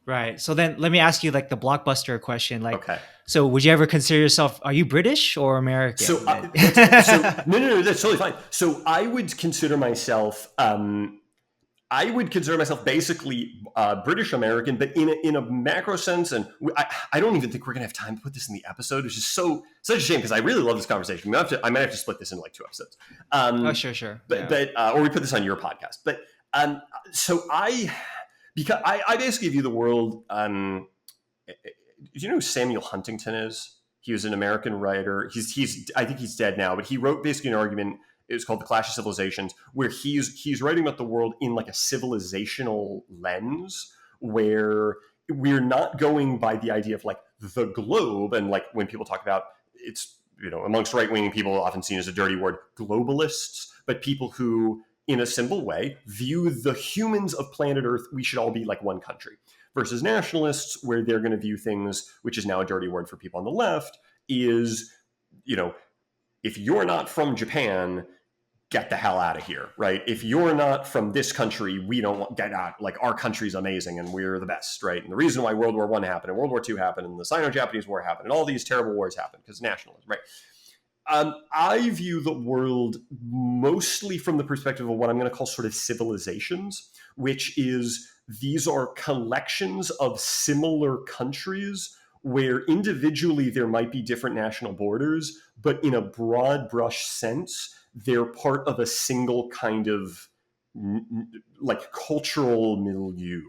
Right. So then let me ask you like the blockbuster question. Like,
Okay.
so would you ever consider yourself, are you British or American?
So, no, that's totally fine. So I would consider myself, basically British American, but in a macro sense. And I don't even think we're gonna have time to put this in the episode, which is such a shame, because I really love this conversation. I might have to split this into like 2 episodes.
Oh, sure.
Or we put this on your podcast. But so because I basically view the world. Do you know who Samuel Huntington is? He was an American writer. I think he's dead now, but he wrote basically an argument. It was called The Clash of Civilizations, where he's writing about the world in like a civilizational lens, where we're not going by the idea of like the globe. And like, when people talk about, it's, amongst right-wing people, often seen as a dirty word, globalists, but people who, in a simple way, view the humans of planet Earth, we should all be like one country, versus nationalists, where they're going to view things, which is now a dirty word for people on the left, is, if you're not from Japan, get the hell out of here, right? If you're not from this country, we don't want, get out. Like, our country's amazing and we're the best, right? And the reason why World War I happened and World War II happened and the Sino-Japanese War happened and all these terrible wars happened because nationalism, right? I view the world mostly from the perspective of what I'm going to call sort of civilizations, which is, these are collections of similar countries where individually there might be different national borders, but in a broad brush sense, they're part of a single kind of like cultural milieu.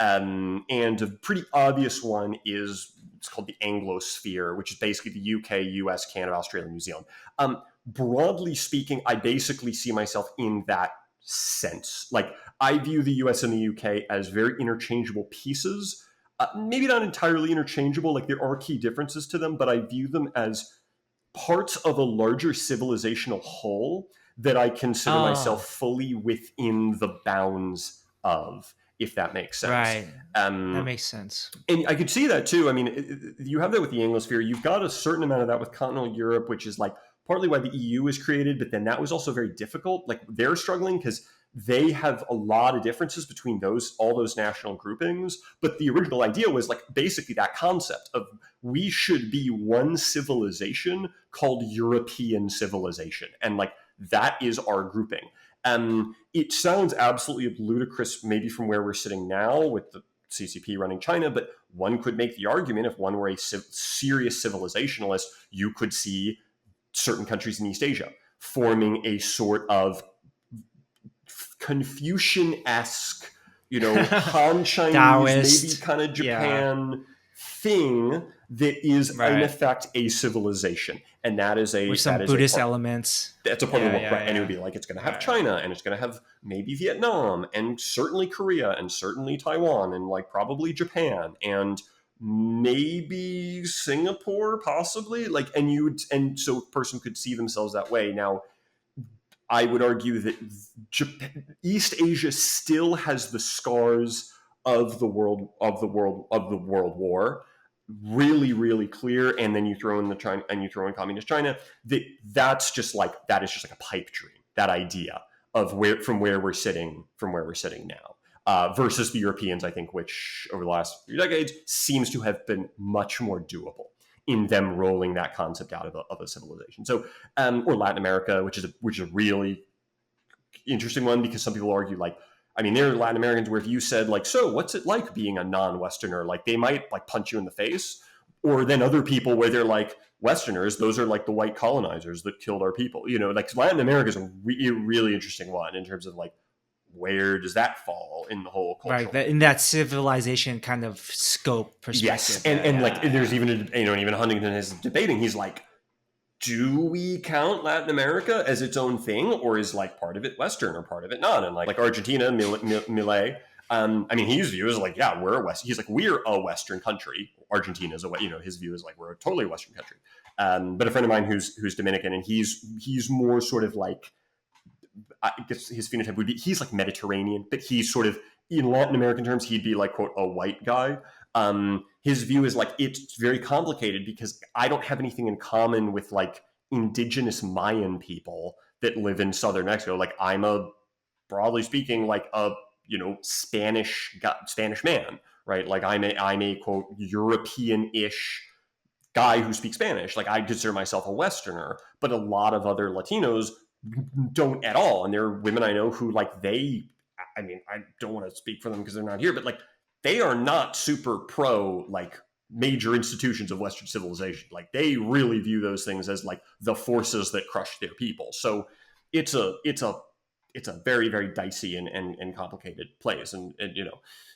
And a pretty obvious one is, it's called the Anglosphere, which is basically the UK, US, Canada, Australia, New Zealand. Broadly speaking, I basically see myself in that sense. Like, I view the US and the UK as very interchangeable pieces. Maybe not entirely interchangeable, like there are key differences to them, but I view them as parts of a larger civilizational whole that I consider myself
Oh,
fully within the bounds of, if that makes sense.
right. That
Um,
makes sense.
and I could see that too. I mean, you have that with the Anglosphere. You've got a certain amount of that with continental Europe, which is like partly why the EU was created, but then that was also very difficult. Like they're struggling because they have a lot of differences between those all those national groupings. But the original idea was like basically that concept of we should be one civilization called European civilization, and like that is our grouping. It sounds absolutely ludicrous, maybe from where we're sitting now with the CCP running China, but one could make the argument if one were a serious civilizationalist, you could see certain countries in East Asia forming a sort of Confucian esque, Han Chinese, maybe
Taoist.
kind of
Yeah.
Japan thing that is in
Right.
effect a civilization, and
With some
a
Buddhist
part
elements.
that's a part of the
Yeah,
world, right?
yeah,
And it would
yeah.
be like it's going to have
Right.
China, and it's going to have maybe Vietnam, and certainly Korea, and certainly Taiwan, and like probably Japan, and maybe Singapore, possibly. Like, and so a person could see themselves that way. Now, I would argue that East Asia still has the scars of the World War really really clear, and then you throw in the China and you throw in communist China. That is just like a pipe dream. That idea of where we're sitting now. Versus the Europeans, I think, which over the last few decades seems to have been much more doable in them rolling that concept out of a civilization. So or Latin America, which is a really interesting one because some people argue like, I mean, there are Latin Americans where if you said like, so what's it like being a non-Westerner, like they might like punch you in the face, or then other people where they're like Westerners, those are like the white colonizers that killed our people. Like Latin America is a really interesting one in terms of like where does that fall in the whole
Right.
cultural.
In that civilization kind of scope
Yes,
perspective.
and like
Yeah,
there's
yeah.
even and even Huntington is debating. He's like, do we count Latin America as its own thing, or is like part of it Western or part of it not? And like Argentina, Millet. I mean, his view is like, yeah, we're a West. He's like, we're a Western country. Argentina's a, his view is like we're a totally Western country. But a friend of mine who's Dominican, and he's more sort of like, I guess his phenotype would be, he's like Mediterranean, but he's sort of in Latin American terms, he'd be like quote a white guy. His view is like it's very complicated because I don't have anything in common with like indigenous Mayan people that live in southern Mexico. Like I'm a broadly speaking like a Spanish man, right? Like I'm a quote European-ish guy who speaks Spanish. Like I consider myself a Westerner, but a lot of other Latinos don't at all. And there are women I know who like I mean, I don't want to speak for them because they're not here, but like they are not super pro like major institutions of Western civilization. Like they really view those things as like the forces that crush their people. So it's a very, very dicey and complicated place. And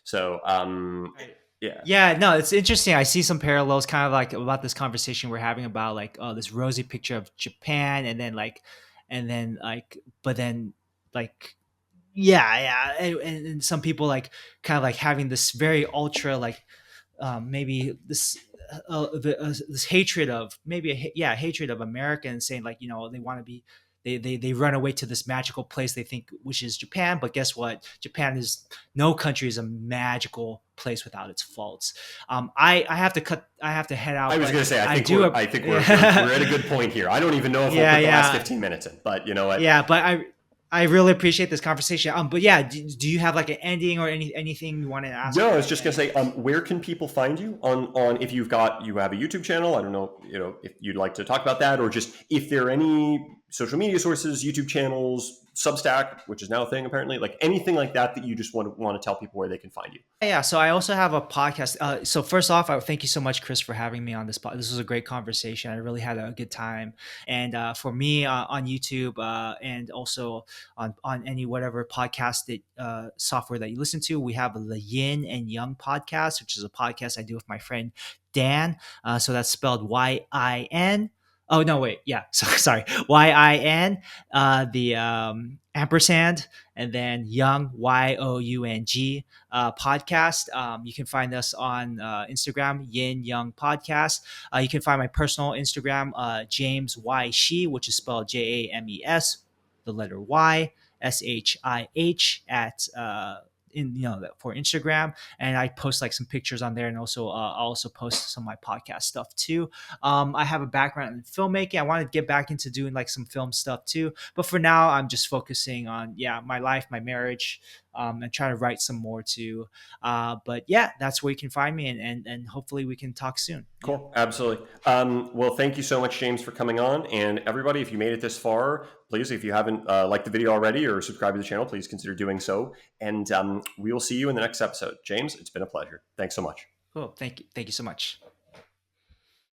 so
Right.
yeah.
Yeah, no, it's interesting. I see some parallels kind of like about this conversation we're having about like this rosy picture of Japan but then like yeah, yeah, and some people like kind of like having this very ultra like maybe this hatred of maybe hatred of Americans saying like they want to be they run away to this magical place they think which is Japan, but guess what? Japan is no country is a magical place without its faults. I have to head
I
out,
was
but
going to say,
I do
I think we're
yeah
at a good point here. I don't even know if we'll put the last
yeah
15 minutes in, but you know what?
yeah, but I really appreciate this conversation. But yeah, do you have like an ending or anything you want to ask
No, I
or
was just going to say,
anything?
where can people find you on if you have a YouTube channel? I don't know, if you'd like to talk about that, or just if there are any social media sources, YouTube channels, Substack, which is now a thing apparently, like anything like that that you just want to tell people where they can find you.
Yeah, so I also have a podcast. So first off, I thank you so much, Chris, for having me on this pod. This was a great conversation. I really had a good time. And for me on YouTube and also on any whatever podcast that software that you listen to, we have the Yin and Yang podcast, which is a podcast I do with my friend Dan. So that's spelled YIN. Oh no, wait, yeah. So sorry, YIN. The ampersand and then Young YOUNG podcast. You can find us on Instagram, Yin Young Podcast. You can find my personal Instagram, James Y She, which is spelled JAMES. the letter YSHIH at in for Instagram, and I post like some pictures on there, and also I'll also post some of my podcast stuff too. I have a background in filmmaking. I want to get back into doing like some film stuff too, but for now I'm just focusing on my life, my marriage, and trying to write some more too. But yeah, that's where you can find me, and hopefully we can talk soon. Yeah.
Cool. Absolutely. Well, thank you so much, James, for coming on. And everybody, if you made it this far, please, if you haven't liked the video already or subscribed to the channel, please consider doing so. And we will see you in the next episode. James, it's been a pleasure. Thanks so much.
Cool. Thank you. Thank you so much.